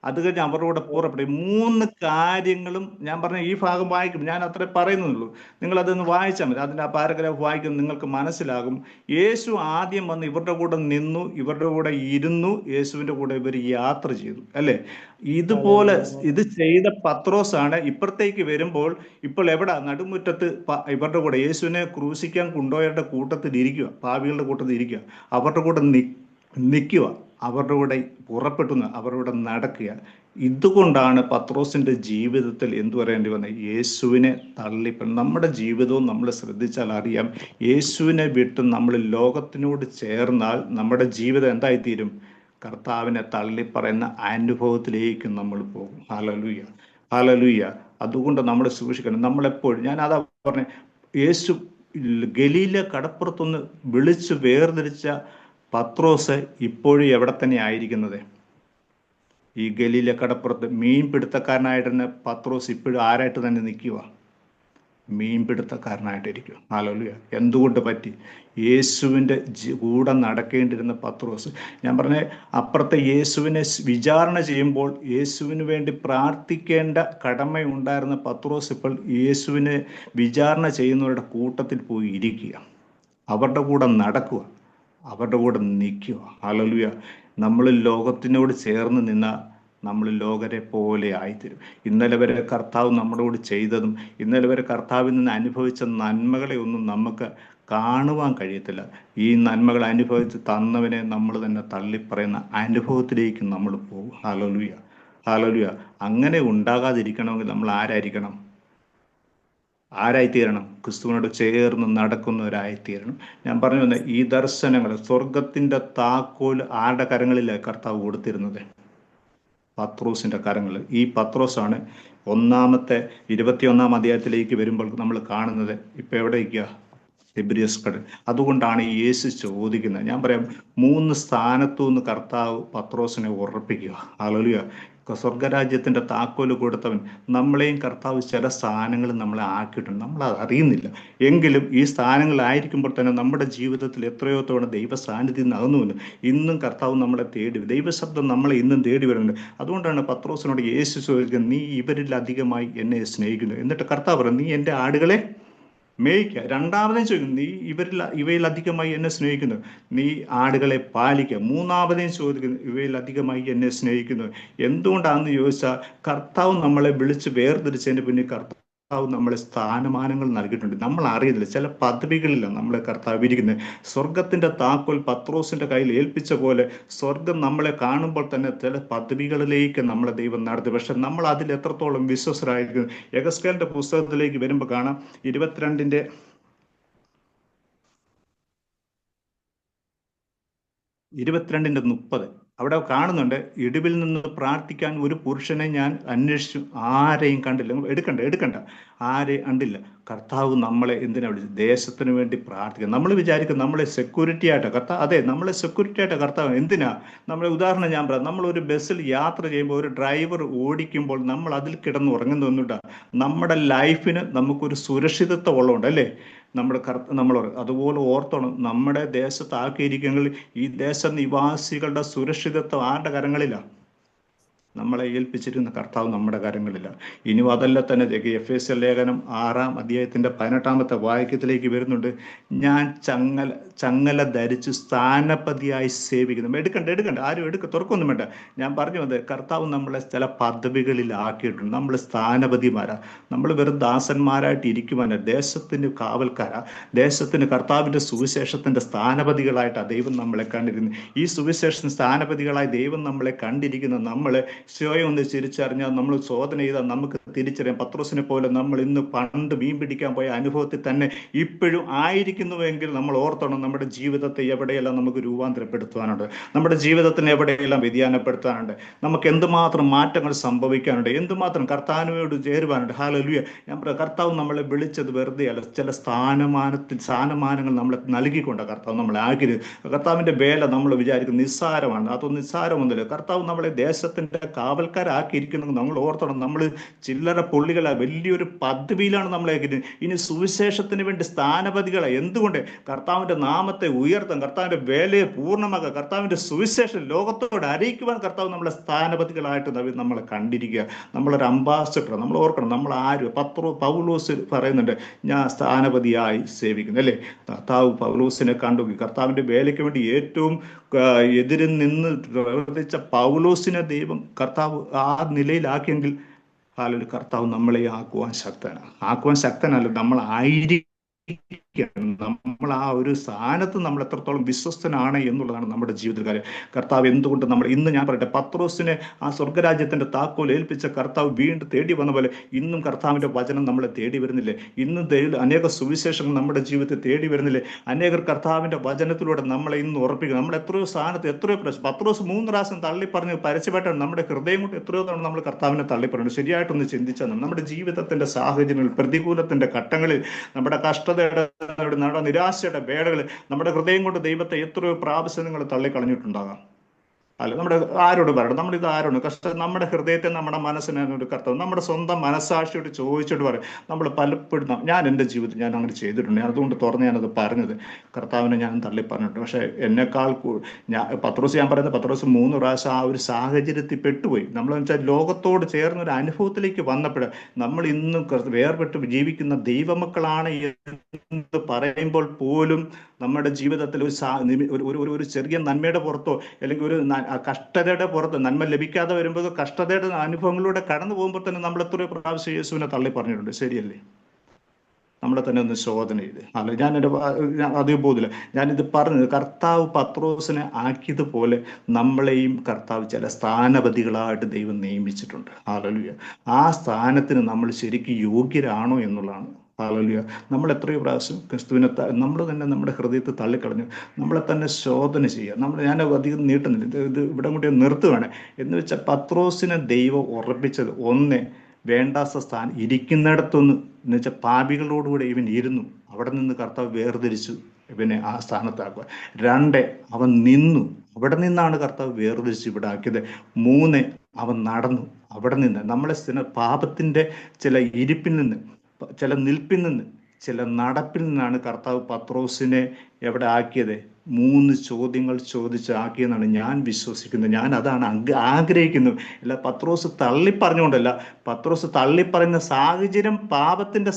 അത് കഴിഞ്ഞ് അവരുടെ കൂടെ പുറപ്പെടും. 3 കാര്യങ്ങളും ഞാൻ പറഞ്ഞ ഈ ഭാഗം വായിക്കും, ഞാൻ അത്രേ പറയുന്നുള്ളൂ. നിങ്ങളതൊന്ന് വായിച്ചാൽ മതി. അതിൻ്റെ ആ പാരഗ്രാഫ് വായിക്കുമ്പോൾ നിങ്ങൾക്ക് മനസ്സിലാകും. യേശു ആദ്യം വന്ന് ഇവരുടെ കൂടെ നിന്നു, ഇവരുടെ കൂടെ ഇരുന്നു, യേശുവിൻ്റെ കൂടെ ഇവർ യാത്ര ചെയ്തു, അല്ലേ? ഇതുപോലെ ഇത് ചെയ്ത പത്രോസാണ് ഇപ്പുറത്തേക്ക് വരുമ്പോൾ ഇപ്പോൾ എവിടെ നടുമുറ്റത്ത് ഇവരുടെ കൂടെ യേശുവിനെ ക്രൂശിക്കാൻ കൊണ്ടുപോയവരുടെ കൂട്ടത്തിൽ ഇരിക്കുക, പാപികളുടെ കൂട്ടത്തിൽ ഇരിക്കുക, അവരുടെ കൂടെ നിൽക്കുക, അവരുടെ കൂടെ പുറപ്പെട്ടു, അവരുടെ കൂടെ നടക്കുക. ഇതുകൊണ്ടാണ് പത്രോസിന്റെ ജീവിതത്തിൽ എന്തു പറയേണ്ടി വന്നത്? യേശുവിനെ തള്ളിപ്പറയും. നമ്മുടെ ജീവിതവും നമ്മൾ ശ്രദ്ധിച്ചാൽ അറിയാം, യേശുവിനെ വിട്ട് നമ്മൾ ലോകത്തിനോട് ചേർന്നാൽ നമ്മുടെ ജീവിതം എന്തായിത്തീരും? കർത്താവിനെ തള്ളിപ്പറയുന്ന അനുഭവത്തിലേക്ക് നമ്മൾ പോകും. Hallelujah, hallelujah. അതുകൊണ്ട് നമ്മൾ സൂക്ഷിക്കണം. നമ്മളെപ്പോഴും, ഞാൻ അതാ പറഞ്ഞ, യേശു ഗലീല കടപ്പുറത്തുനിന്ന് വിളിച്ച് വേർതിരിച്ച പത്രോസ് ഇപ്പോഴും എവിടെ തന്നെ ആയിരിക്കുന്നത്? ഈ ഗലീല കടപ്പുറത്ത് മീൻപിടുത്തക്കാരനായിട്ട് തന്നെ പത്രോസ് ഇപ്പോഴും ആരായിട്ട് തന്നെ നിൽക്കുക? മീൻപിടുത്തക്കാരനായിട്ടിരിക്കുക. ഹല്ലേലൂയ. എന്തുകൊണ്ട് പറ്റി? യേശുവിൻ്റെ കൂടെ നടക്കേണ്ടിരുന്ന പത്രോസ്, ഞാൻ പറഞ്ഞ അപ്പുറത്തെ യേശുവിനെ വിചാരണ ചെയ്യുമ്പോൾ യേശുവിന് വേണ്ടി പ്രാർത്ഥിക്കേണ്ട കടമയുണ്ടായിരുന്ന പത്രോസ് ഇപ്പോൾ യേശുവിനെ വിചാരണ ചെയ്യുന്നവരുടെ കൂട്ടത്തിൽ പോയി ഇരിക്കുക, അവരുടെ കൂടെ നടക്കുക, അവരുടെ കൂടെ നിൽക്കുക. ഹല്ലേലൂയ. നമ്മൾ ലോകത്തിനോട് ചേർന്ന് നിന്നാൽ നമ്മൾ ലോകരെ പോലെ ആയിത്തീരും. ഇന്നലെ വരെ കർത്താവ് നമ്മളോട് ചെയ്തതും ഇന്നലെ വരെ കർത്താവിൽ നിന്ന് അനുഭവിച്ച നന്മകളെ ഒന്നും നമുക്ക് കാണുവാൻ കഴിയത്തില്ല. ഈ നന്മകൾ അനുഭവിച്ച് തന്നവനെ നമ്മൾ തന്നെ തള്ളിപ്പറയുന്ന അനുഭവത്തിലേക്ക് നമ്മൾ പോകും. Hallelujah, hallelujah. അങ്ങനെ ഉണ്ടാകാതിരിക്കണമെങ്കിൽ നമ്മൾ ആരായിരിക്കണം? ആരായിത്തീരണം? ക്രിസ്തുവിനോട് ചേർന്ന് നടക്കുന്നവരായിത്തീരണം. ഞാൻ പറഞ്ഞു വന്ന ഈ ദർശനങ്ങൾ, സ്വർഗത്തിൻ്റെ താക്കോൽ ആരുടെ കരങ്ങളിലാണ് കർത്താവ് കൊടുത്തിരുന്നത്? പത്രോസിൻ്റെ കരങ്ങളിൽ. ഈ പത്രോസാണ് 21-ാം അധ്യായത്തിലേക്ക് വരുമ്പോൾ നമ്മൾ കാണുന്നത്. ഇപ്പം എവിടെ ഇരിക്കുക? തിബിരിയസ് കടൽ. അതുകൊണ്ടാണ് യേശു ചോദിക്കുന്നത്. ഞാൻ പറയാം, 3 സ്ഥാനത്തു നിന്ന് കർത്താവ് പത്രോസിനെ ഉറപ്പിക്കുക. ഹല്ലേലൂയ. സ്വർഗരാജ്യത്തിൻ്റെ താക്കോല് കൊടുത്തവൻ നമ്മളെയും കർത്താവ് ചില സ്ഥാനങ്ങളിൽ നമ്മളെ ആക്കിയിട്ടുണ്ട്, നമ്മൾ അത് അറിയുന്നില്ല. എങ്കിലും ഈ സ്ഥാനങ്ങളായിരിക്കുമ്പോൾ തന്നെ നമ്മുടെ ജീവിതത്തിൽ എത്രയോ തവണ ദൈവ സാന്നിധ്യം അകന്നുവന്നു. ഇന്നും കർത്താവ് നമ്മളെ തേടി, ദൈവശബ്ദം നമ്മളെ ഇന്നും തേടി വരുന്നുണ്ട്. അതുകൊണ്ടാണ് പത്രോസിനോട് യേശു ചോദിക്കുന്നത്, നീ ഇവരിൽ അധികമായി എന്നെ സ്നേഹിക്കുന്നു. എന്നിട്ട് കർത്താവ് പറഞ്ഞു, നീ എൻ്റെ ആടുകളെ മേയ്ക്കുക. രണ്ടാമതേം ചോദിക്കുന്നു, നീ ഇവയിൽ അധികമായി എന്നെ സ്നേഹിക്കുന്നു, നീ ആടുകളെ പാലിക്കുക. മൂന്നാമതേം ചോദിക്കുന്നു, ഇവയിൽ അധികമായി എന്നെ സ്നേഹിക്കുന്നു. എന്തുകൊണ്ടാണെന്ന് ചോദിച്ചാൽ, കർത്താവ് നമ്മളെ വിളിച്ച് വേർതിരിച്ചതിന് പിന്നെ കർത്താവ് നമ്മളെ സ്ഥാനമാനങ്ങൾ നൽകിയിട്ടുണ്ട്. നമ്മൾ അറിയുന്നില്ല, ചില പദവികളില്ല നമ്മളെ കർത്താവ് ഇരിക്കുന്നത്. സ്വർഗത്തിന്റെ താക്കോൽ പത്രോസിന്റെ കയ്യിൽ ഏൽപ്പിച്ച പോലെ സ്വർഗം നമ്മളെ കാണുമ്പോൾ തന്നെ ചില പദവികളിലേക്ക് നമ്മളെ ദൈവം നടത്തി. പക്ഷെ നമ്മൾ അതിൽ എത്രത്തോളം വിശ്വസരായിരിക്കുന്നു? യെഹെസ്കേലിന്റെ പുസ്തകത്തിലേക്ക് വരുമ്പോൾ കാണാം, 22-ന്റെ 30 അവിടെ കാണുന്നുണ്ട്, ഇടിവിൽ നിന്ന് പ്രാർത്ഥിക്കാൻ ഒരു പുരുഷനെ ഞാൻ അന്വേഷിച്ചു, ആരെയും കണ്ടില്ല. എടുക്കണ്ട, ആരെയും കണ്ടില്ല. കർത്താവ് നമ്മളെ എന്തിനാ വിളിച്ചത്? ദേശത്തിന് വേണ്ടി പ്രാർത്ഥിക്കുക. നമ്മൾ വിചാരിക്കും നമ്മളെ സെക്യൂരിറ്റി ആയിട്ടാണ് കർത്താവ്. അതെ, നമ്മളെ സെക്യൂരിറ്റി ആയിട്ടാണ് കർത്താവ്. എന്തിനാ? നമ്മളെ ഉദാഹരണം ഞാൻ പറയാം, നമ്മളൊരു ബസ്സിൽ യാത്ര ചെയ്യുമ്പോൾ ഒരു ഡ്രൈവർ ഓടിക്കുമ്പോൾ നമ്മൾ അതിൽ കിടന്ന് ഉറങ്ങുന്നൊന്നുമില്ല. നമ്മുടെ ലൈഫിന് നമുക്കൊരു സുരക്ഷിതത്വം ഉള്ളതുകൊണ്ട്, അല്ലേ? നമ്മൾ അതുപോലെ ഓർത്തോണം, നമ്മുടെ ദേശത്താക്കിയിരിക്കുമെങ്കിൽ ഈ ദേശ നിവാസികളുടെ സുരക്ഷിതത്വം ആരുടെ കരങ്ങളിലാണ്? നമ്മളെ ഏൽപ്പിച്ചിരുന്ന കർത്താവ് നമ്മുടെ കാര്യങ്ങളില്ല. ഇനി അതല്ല തന്നെ എഫേസ്യ ലേഖനം 6-ാം അധ്യായത്തിന്റെ 18-ാമത്തെ വാക്യത്തിലേക്ക് വരുന്നുണ്ട്, ഞാൻ ചങ്ങല ധരിച്ച് സ്ഥാനപതിയായി സേവിക്കുന്നു. എടുക്കണ്ട, ആരും തുറക്കൊന്നും വേണ്ട. ഞാൻ പറഞ്ഞു വന്നത്, കർത്താവ് നമ്മളെ ചില പദവികളിലാക്കിയിട്ടുണ്ട്. നമ്മൾ സ്ഥാനപതിമാരാ. നമ്മൾ വെറും ദാസന്മാരായിട്ട് ഇരിക്കുവാനാ, ദേശത്തിന് കാവൽക്കാരാ, ദേശത്തിന് കർത്താവിന്റെ സുവിശേഷത്തിന്റെ സ്ഥാനപതികളായിട്ടാണ് ദൈവം നമ്മളെ കണ്ടിരുന്നത്. ഈ സുവിശേഷ സ്ഥാനപതികളായി ദൈവം നമ്മളെ കണ്ടിരിക്കുന്ന നമ്മളെ സ്വയം ഒന്ന് തിരിച്ചറിഞ്ഞാൽ, നമ്മൾ ശോധന ചെയ്താൽ നമുക്ക് തിരിച്ചറിയാം. പത്രോസിനെ പോലെ നമ്മൾ ഇന്ന് പണ്ട് മീൻ പിടിക്കാൻ പോയ അനുഭവത്തിൽ തന്നെ ഇപ്പോഴും ആയിരിക്കുന്നുവെങ്കിൽ നമ്മൾ ഓർത്തോണം, നമ്മുടെ ജീവിതത്തെ എവിടെയെല്ലാം നമുക്ക് രൂപാന്തരപ്പെടുത്തുവാനുണ്ട്, നമ്മുടെ ജീവിതത്തിന് എവിടെയെല്ലാം വ്യതിയാനപ്പെടുത്താനുണ്ട്, നമുക്ക് എന്തുമാത്രം മാറ്റങ്ങൾ സംഭവിക്കാനുണ്ട്, എന്തുമാത്രം കർത്താവിനോട് ചേരുവാനുണ്ട്. ഹല്ലേലൂയ. ഞാൻ പറയാം, കർത്താവ് നമ്മളെ വിളിച്ചത് വെറുതെ അല്ല, ചില സ്ഥാനമാനങ്ങൾ നമ്മളെ നൽകിക്കൊണ്ട് കർത്താവ് നമ്മളെ ആക്കിയത്. കർത്താവിന്റെ വേല നമ്മൾ വിചാരിക്കും നിസ്സാരമാണ്, അതൊന്നും നിസ്സാരമൊന്നുമില്ല. കർത്താവ് നമ്മളെ ദേശത്തിന്റെ കാവൽക്കാരാക്കിയിരിക്കുന്നത് നമ്മൾ ഓർത്തണം. നമ്മൾ ചില്ലറ പുള്ളികളാ, വലിയൊരു പദവിയിലാണ് നമ്മളെ. ഇനി സുവിശേഷത്തിന് വേണ്ടി സ്ഥാനപതികളെ. എന്തുകൊണ്ട്? കർത്താവിന്റെ നാമത്തെ ഉയർത്താൻ, കർത്താവിന്റെ വേലയെ പൂർണ്ണമാക്കുക, കർത്താവിന്റെ സുവിശേഷം ലോകത്തോട് അറിയിക്കുവാൻ കർത്താവ് നമ്മളെ സ്ഥാനപതികളായിട്ട് നമ്മളെ കണ്ടിരിക്കുക. നമ്മളൊരു അംബാസഡർ. നമ്മൾ ഓർക്കണം, നമ്മൾ ആര്? പൗലോസ് പറയുന്നുണ്ട്, ഞാൻ സ്ഥാനപതിയായി സേവിക്കുന്നു, അല്ലേ? കർത്താവ് പൗലോസിനെ കണ്ടു. കർത്താവിന്റെ വേലയ്ക്ക് വേണ്ടി ഏറ്റവും എതിരിൽ നിന്ന് പ്രവർത്തിച്ച പൗലോസിനെ ദൈവം കർത്താവ് ആ നിലയിലാക്കിയെങ്കിൽ കർത്താവ് നമ്മളെ ആക്കുവാൻ ശക്തനല്ല, നമ്മൾ ആയിരിക്കും. നമ്മൾ ആ ഒരു സ്ഥാനത്ത് നമ്മൾ എത്രത്തോളം വിശ്വസ്തനാണ് എന്നുള്ളതാണ് നമ്മുടെ ജീവിതകാലം. കർത്താവ് എന്തുകൊണ്ട് നമ്മൾ ഇന്ന്, ഞാൻ പറയട്ടെ, പത്രോസിനെ ആ സ്വർഗരാജ്യത്തിന്റെ താക്കോൽ ഏൽപ്പിച്ച കർത്താവ് വീണ്ടും തേടി വന്ന പോലെ ഇന്നും കർത്താവിന്റെ വചനം നമ്മളെ തേടി വരുന്നില്ലേ? ഇന്നും അനേക സുവിശേഷങ്ങൾ നമ്മുടെ ജീവിതത്തിൽ തേടി വരുന്നില്ലേ? അനേകർ കർത്താവിന്റെ വചനത്തിലൂടെ നമ്മളെ ഇന്ന് ഉറപ്പിക്കുക. നമ്മൾ എത്രയോ സ്ഥാനത്ത്, എത്രയോ പ്രശ്നം. പത്രോസ് 3 പ്രാവശ്യം തള്ളിപ്പറഞ്ഞ് പരസ്യമായിട്ടാണ്. നമ്മുടെ ഹൃദയം കൊണ്ട് എത്രയോ തവണ നമ്മൾ കർത്താവിനെ തള്ളിപ്പറയുന്നത്. ശരിയായിട്ടൊന്ന് ചിന്തിച്ചാൽ നമ്മുടെ ജീവിതത്തിന്റെ സാഹചര്യങ്ങളിൽ, പ്രതികൂലത്തിന്റെ ഘട്ടങ്ങളിൽ, നമ്മുടെ കഷ്ടത, നമ്മുടെ നിരാശയുടെ വേളകൾ, നമ്മുടെ ഹൃദയം കൊണ്ട് ദൈവത്തെ എത്രയോ പ്രാവശ്യം നിങ്ങൾ തള്ളിക്കളഞ്ഞിട്ടുണ്ടാകാം. അല്ല, നമ്മുടെ ആരോട് പറയണം? നമ്മളിത് ആരോട് നമ്മുടെ ഹൃദയത്തെ, നമ്മുടെ മനസ്സിനെ ഒരു കർത്താവ് നമ്മുടെ സ്വന്തം മനസ്സാക്ഷിയോട് ചോദിച്ചിട്ട് പറയും. നമ്മൾ പലപ്പോഴും, ഞാൻ എൻ്റെ ജീവിതത്തിൽ ഞാൻ അങ്ങനെ ചെയ്തിട്ടുണ്ട്, അതുകൊണ്ട് തുറന്ന് ഞാനത് പറഞ്ഞത്, കർത്താവിനെ ഞാൻ തള്ളി പറഞ്ഞിട്ടുണ്ട്. പക്ഷേ എന്നെക്കാൾ ഞാൻ പറയുന്നത്, പത്രോസ് 3 പ്രാവശ്യം ആ ഒരു സാഹചര്യത്തിൽ പെട്ടുപോയി. നമ്മൾ വെച്ചാൽ ലോകത്തോട് ചേർന്നൊരു അനുഭവത്തിലേക്ക് വന്നപ്പോൾ നമ്മൾ ഇന്നും വേർപെട്ട് ജീവിക്കുന്ന ദൈവമക്കളാണ് എന്ന് പറയുമ്പോൾ പോലും നമ്മുടെ ജീവിതത്തിൽ ഒരു ചെറിയ നന്മയുടെ പുറത്തോ അല്ലെങ്കിൽ ഒരു കഷ്ടതയുടെ പുറത്ത്, നന്മ ലഭിക്കാതെ വരുമ്പോൾ കഷ്ടതയുടെ അനുഭവങ്ങളിലൂടെ കടന്നു പോകുമ്പോൾ തന്നെ നമ്മൾ എത്രയോ പ്രാവശ്യം യേശുവിനെ തള്ളി പറഞ്ഞിട്ടുണ്ട്. ശരിയല്ലേ? നമ്മളെ തന്നെ ഒന്ന് ശോധന ചെയ്ത്. അല്ല, അധികം പോകുന്നില്ല. ഞാനിത് പറഞ്ഞത്, കർത്താവ് പത്രോസിനെ ആക്കിയതുപോലെ നമ്മളെയും കർത്താവ് ചില സ്ഥാനപതികളായിട്ട് ദൈവം നിയമിച്ചിട്ടുണ്ട്. ഹല്ലേലൂയ. ആ സ്ഥാനത്തിന് നമ്മൾ ശരിക്കും യോഗ്യരാണോ എന്നുള്ളതാണ്. ഹല്ലേലൂയ. നമ്മൾ എത്രയോ പ്രാവശ്യം ക്രിസ്തുവിനെ നമ്മൾ തന്നെ നമ്മുടെ ഹൃദയത്തിൽ തള്ളിക്കളഞ്ഞു. നമ്മളെ തന്നെ ശോധന ചെയ്യുക. ഞാൻ അധികം നീട്ടുന്നില്ല, ഇത് ഇവിടെ കൂടി നിർത്തുവാണ്. എന്ന് വെച്ചാൽ പത്രോസിനെ ദൈവം ഉറപ്പിച്ചത്, ഒന്ന്, വേണ്ടാത്ത സ്ഥാനം ഇരിക്കുന്നിടത്തൊന്ന്, എന്ന് വെച്ചാൽ പാപികളോടുകൂടെ ഇവൻ ഇരുന്നു, അവിടെ നിന്ന് കർത്താവ് വേർതിരിച്ചു ഇവനെ ആ സ്ഥാനത്താക്കുക. 2, അവൻ നിന്നു, അവിടെ നിന്നാണ് കർത്താവ് വേർതിരിച്ച് ഇവിടെ ആക്കിയത്. 3, അവൻ നടന്നു, അവിടെ നിന്ന് നമ്മളെ പാപത്തിന്റെ ചില ഇരിപ്പിൽ നിന്ന്, ചില നിൽപ്പിൽ നിന്ന്, ചില നടപ്പിൽ നിന്നാണ് കർത്താവ് പത്രോസിനെ എവിടെ ആക്കിയത്? 3 ചോദ്യങ്ങൾ ചോദിച്ച് ആക്കിയെന്നാണ് ഞാൻ വിശ്വസിക്കുന്നത്. ഞാൻ അതാണ് ആഗ്രഹിക്കുന്നത്. അല്ല, പത്രോസ് തള്ളിപ്പറഞ്ഞുകൊണ്ടല്ല. പത്രോസ് തള്ളിപ്പറയുന്ന സാഹചര്യം പാപത്തിന്റെ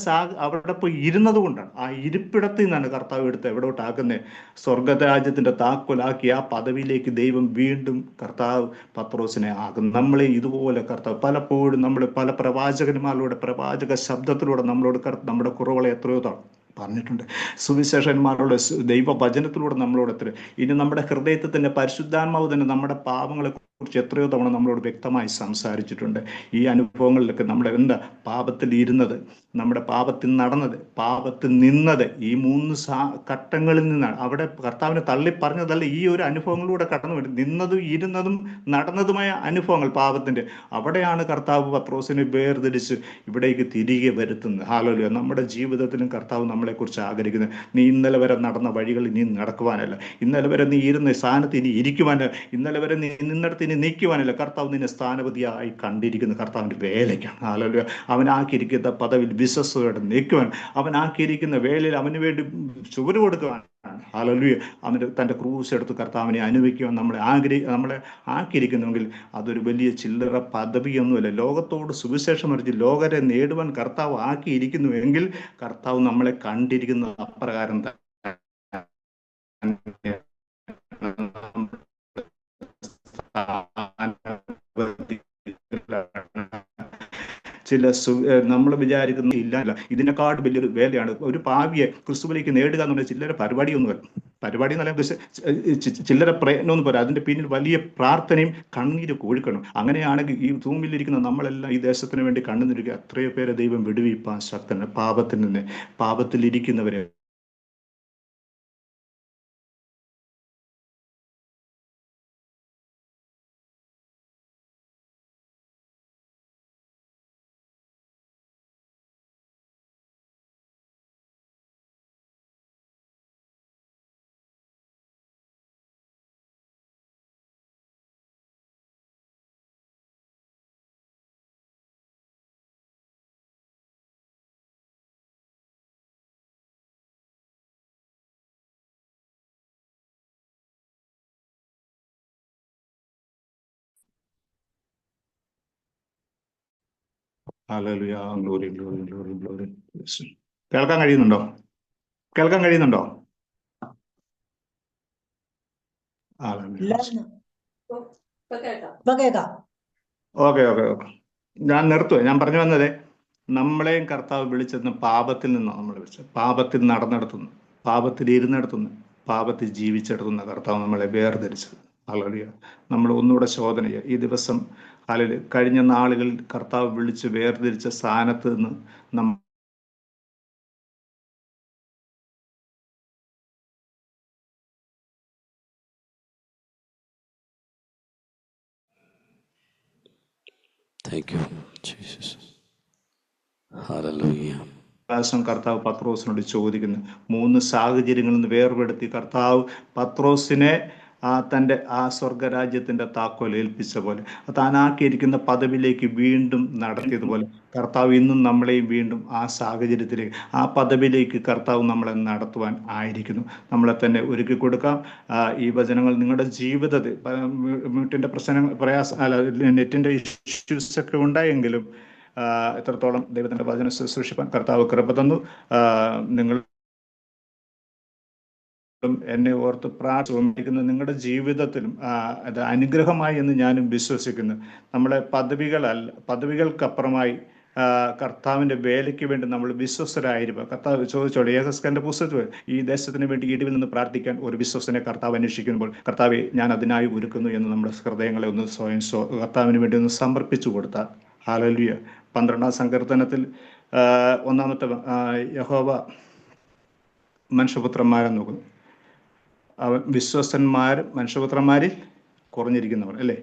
അവിടെ പോയി ഇരുന്നത് കൊണ്ടാണ്. ആ ഇരിപ്പിടത്തിൽ നിന്നാണ് കർത്താവ് എടുത്ത് എവിടോട്ടാക്കുന്നത്? സ്വർഗരാജ്യത്തിന്റെ താക്കോലാക്കി ആ പദവിയിലേക്ക് ദൈവം വീണ്ടും കർത്താവ് പത്രോസിനെ ആക്കും. നമ്മളെ ഇതുപോലെ കർത്താവ് പലപ്പോഴും നമ്മൾ പല പ്രവാചകന്മാരിലൂടെ, പ്രവാചക ശബ്ദത്തിലൂടെ നമ്മളോട് നമ്മുടെ കുറവുകളെ എത്രയോ പറഞ്ഞിട്ടുണ്ട്. സുവിശേഷന്മാരുടെ ദൈവവചനത്തിലൂടെ നമ്മളോട് ഇനി നമ്മുടെ ഹൃദയത്തിൽ തന്നെ പരിശുദ്ധാത്മാവ് തന്നെ നമ്മുടെ പാപങ്ങളെ കുറിച്ച് എത്രയോ തവണ നമ്മളോട് വ്യക്തമായി സംസാരിച്ചിട്ടുണ്ട്. ഈ അനുഭവങ്ങളിലൊക്കെ നമ്മൾ എന്താ പാപത്തിൽ ഇരുന്നത്, നമ്മുടെ പാപത്തിൽ നടന്നത്, പാപത്തിൽ നിന്നത്, ഈ 3 ഘട്ടങ്ങളിൽ നിന്നാണ്. അവിടെ കർത്താവിനെ തള്ളി പറഞ്ഞതല്ല, ഈ ഒരു അനുഭവങ്ങളിലൂടെ കടന്നു വരും. നിന്നതും ഇരുന്നതും നടന്നതുമായ അനുഭവങ്ങൾ പാപത്തിന്റെ, അവിടെയാണ് കർത്താവ് പത്രോസിനെ വേർതിരിച്ച് ഇവിടേക്ക് തിരികെ വരുത്തുന്നത്. ഹല്ലേലൂയ. നമ്മുടെ ജീവിതത്തിലും കർത്താവ് നമ്മളെക്കുറിച്ച് ആഗ്രഹിക്കുന്നത്, നീ ഇന്നലെ വരെ നടന്ന വഴികൾ ഇനി നടക്കുവാനല്ല, ഇന്നലെ വരെ നീ ഇരുന്ന സ്ഥാനത്ത് ഇനി ഇരിക്കുവാനല്ല, ഇന്നലെ വരെ നീ നിന്നിടത്ത് ഇനി നീക്കുവാനല്ല. കർത്താവ് നിന്നെ സ്ഥാനപതിയായി കണ്ടിരിക്കുന്നത് കർത്താവിന്റെ വേലയ്ക്കാണ്. ഹല്ലേലൂയ. അവനാക്കിയിരിക്കുന്ന പദവിയിൽ വിശ്വസ്തയോടെ നിൽക്കുവാൻ, അവനാക്കിയിരിക്കുന്ന വേലയിൽ അവന് വേണ്ടി ചുവട് കൊടുക്കുവാൻ, ഹല്ലേലൂയ, അവന് തൻ്റെ ക്രൂസ് എടുത്ത് കർത്താവിനെ അനുഭവിക്കുവാൻ നമ്മളെ ആക്കിയിരിക്കുന്നുവെങ്കിൽ അതൊരു വലിയ ചില്ലറ പദവിയൊന്നുമല്ല. ലോകത്തോട് സുവിശേഷം അറിയിച്ച് ലോകരെ നേടുവാൻ കർത്താവ് ആക്കിയിരിക്കുന്നുവെങ്കിൽ കർത്താവ് നമ്മളെ കണ്ടിരിക്കുന്നത് അപ്രകാരം തന്നെ. ചില നമ്മൾ വിചാരിക്കുന്ന ഇല്ല, ഇതിനെക്കാട് വലിയൊരു വേലയാണ് ഒരു പാവിയെ ക്രിസ്തുവിലേക്ക് നേടുക എന്നുള്ള ചില്ലറ പരിപാടിയൊന്നുമല്ല. പരിപാടി എന്ന് പറയുമ്പോൾ ചില്ലറ പ്രയത്നമൊന്നും പോരാ, അതിന്റെ പിന്നിൽ വലിയ പ്രാർത്ഥനയും കണ്ണീര് ഒഴുക്കണം. അങ്ങനെയാണെങ്കിൽ ഈ തൂമ്പിലിരിക്കുന്ന നമ്മളെല്ലാം ഈ ദേശത്തിന് വേണ്ടി കണ്ണുനിരിക്കുക. എത്രയോ പേരെ ദൈവം വിടുവിപ്പാൻ ശക്തന്, പാപത്തിൽ നിന്ന്, പാപത്തിലിരിക്കുന്നവരെ hallelujah. Glory glory glory glory. കേൾക്കാൻ കഴിയുന്നുണ്ടോ? കേൾക്കാൻ കഴിയുന്നുണ്ടോ? Okay okay okay. ഞാൻ നിർത്തുക. ഞാൻ പറഞ്ഞു വന്നത്, നമ്മളെയും കർത്താവ് വിളിച്ചെന്ന് പാപത്തിൽ നിന്നാണ് നമ്മൾ വിളിച്ചത്. പാപത്തിൽ നടന്നെടുത്തുന്നു, പാപത്തിൽ ഇരുന്നെടുത്തുന്നു, പാപത്തിൽ ജീവിച്ചെടുത്തുന്ന കർത്താവ് നമ്മളെ വേർതിരിച്ചത്. ഹല്ലേലൂയ. നമ്മൾ ഒന്നുകൂടെ ശോധന ചെയ്യുക ഈ ദിവസം. അല്ലെങ്കിൽ കഴിഞ്ഞ നാളുകളിൽ കർത്താവ് വിളിച്ച് വേർതിരിച്ച സ്ഥാനത്ത് നിന്ന് നമ്മൾ Thank you, Jesus. Hallelujah. കർത്താവ് പത്രോസിനോട് ചോദിക്കുന്നു. 3 സാഹചര്യങ്ങളിൽ നിന്ന് വേർപെടുത്തി കർത്താവ് പത്രോസിനെ തൻ്റെ ആ സ്വർഗരാജ്യത്തിൻ്റെ താക്കോൽ ഏൽപ്പിച്ച പോലെ, താനാക്കിയിരിക്കുന്ന പദവിയിലേക്ക് വീണ്ടും നടത്തിയതുപോലെ കർത്താവ് ഇന്നും നമ്മളെയും വീണ്ടും ആ സാഹചര്യത്തിലേക്ക്, ആ പദവിയിലേക്ക് കർത്താവ് നമ്മളെ നടത്തുവാൻ ആയിരിക്കുന്നു. നമ്മളെ തന്നെ ഒരുക്കി കൊടുക്കാം. ഈ വചനങ്ങൾ നിങ്ങളുടെ ജീവിതത്തിൽ വീട്ടിൻ്റെ നെറ്റിൻ്റെ ഇഷ്യൂസ് ഒക്കെ ഉണ്ടായെങ്കിലും എത്രത്തോളം ദൈവത്തിൻ്റെ വചനം ശുശ്രൂഷിപ്പാൻ കർത്താവ് കൃപ തന്നു. നിങ്ങൾ എന്നെ ഓർത്ത് പ്രാർത്ഥിക്കുന്ന നിങ്ങളുടെ ജീവിതത്തിലും അത് അനുഗ്രഹമായി എന്ന് ഞാനും വിശ്വസിക്കുന്നു. നമ്മളെ പദവികൾക്കപ്പുറമായി കർത്താവിൻ്റെ വേലയ്ക്ക് വേണ്ടി നമ്മൾ വിശ്വസ്തരായിരിക്കും. കർത്താവ് ചോദിച്ചോളൂ, യേഹസ്കന്റെ പുസ്തകത്തിൽ ഈ ദേശത്തിന് വേണ്ടി ഇടിവിൽ നിന്ന് പ്രാർത്ഥിക്കാൻ ഒരു വിശ്വസ്തനെ കർത്താവ് അന്വേഷിക്കുമ്പോൾ, കർത്താവെ ഞാൻ അതിനായി ഒരുക്കുന്നു എന്ന് നമ്മുടെ ഹൃദയങ്ങളെ ഒന്ന് സ്വയം കർത്താവിന് വേണ്ടി ഒന്ന് സമർപ്പിച്ചു കൊടുത്താൽ, ഹല്ലേലൂയ. 12-ാം സങ്കീർത്തനത്തിൽ 1-ാമത്തെ യഹോവ മനുഷ്യപുത്രന്മാരെ നോക്കുന്നു. അവൻ മനുഷ്യപുത്രന്മാരിൽ കുറഞ്ഞിരിക്കുന്നവർ അല്ലേ?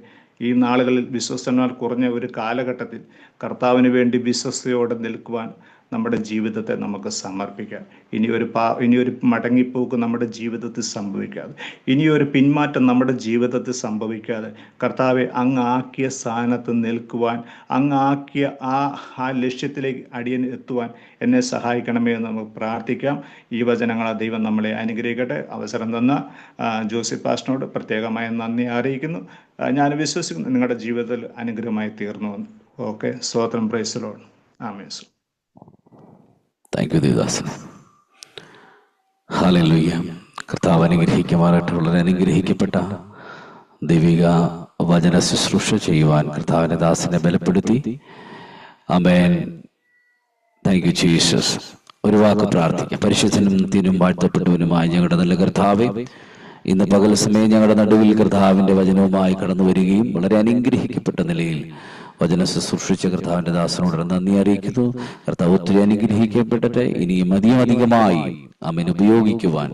ഈ നാളുകളിൽ വിശ്വസ്തന്മാർ കുറഞ്ഞ ഒരു കാലഘട്ടത്തിൽ കർത്താവിന് വേണ്ടി വിശ്വസ്തയോടെ നിൽക്കുവാൻ നമ്മുടെ ജീവിതത്തെ നമുക്ക് സമർപ്പിക്കാം. ഇനിയൊരു മടങ്ങിപ്പോക്ക് നമ്മുടെ ജീവിതത്തിൽ സംഭവിക്കാതെ, ഇനിയൊരു പിന്മാറ്റം നമ്മുടെ ജീവിതത്തിൽ സംഭവിക്കാതെ, കർത്താവെ അങ്ങ് ആക്കിയ സ്ഥാനത്ത് നിൽക്കുവാൻ, അങ്ങ് ആക്കിയ ആ ലക്ഷ്യത്തിലേക്ക് അടിയൻ എത്തുവാൻ എന്നെ സഹായിക്കണമേ എന്ന് നമുക്ക് പ്രാർത്ഥിക്കാം. ഈ വചനങ്ങളെ ദൈവം നമ്മളെ അനുഗ്രഹിക്കട്ടെ. അവസരം തന്ന ജോസഫ് പാസ്റ്ററിനോട് പ്രത്യേകമായ നന്ദി അറിയിക്കുന്നു. ഞാൻ വിശ്വസിക്കുന്നു നിങ്ങളുടെ ജീവിതത്തിൽ അനുഗ്രഹമായി തീർന്നുവെന്ന്. ഓക്കെ, സ്തോത്രം. Praise the Lord. Amen. Thank U Devadasan. Hallelujah. കർത്താവ് അനുഗ്രഹിക്കുമാറാകട്ടെ. വളരെ അനുഗ്രഹിക്കപ്പെട്ട ദൈവിക വചന ശുശ്രൂഷ ചെയ്യുവാൻ കർത്താവിന്റെ ദാസനെ ബലപ്പെടുത്തി. ആമേൻ. Thank you Jesus. ഒരു വാക്ക് പ്രാർത്ഥിക്കാം. പരിശുദ്ധനും നിത്യനും വാഴ്ത്തപ്പെട്ടവനുമായ ഞങ്ങളുടെ നല്ല കർത്താവേ, ഇന്ന് പകൽ സമയം ഞങ്ങളുടെ നടുവിൽ കർത്താവിന്റെ വചനവുമായി കടന്നു വരികയും വളരെ അനുഗ്രഹിക്കപ്പെട്ട നിലയിൽ വചന ശുശ്രൂഷിച്ച കർത്താവിന്റെ ദാസനോട് നന്ദി അറിയിക്കുന്നു. കർത്താവ് ഒത്തിരി അനുഗ്രഹിക്കപ്പെട്ടിട്ട് ഇനിയും അധികമായി ആമേൻ ഉപയോഗിക്കുവാൻ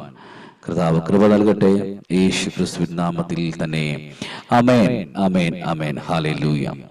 കർത്താവ് കൃപ നൽകട്ടെ. യേശു ക്രിസ്തുവിൻ നാമത്തിൽ തന്നെ ആമേൻ, ആമേൻ, ആമേൻ. ഹല്ലേലൂയ.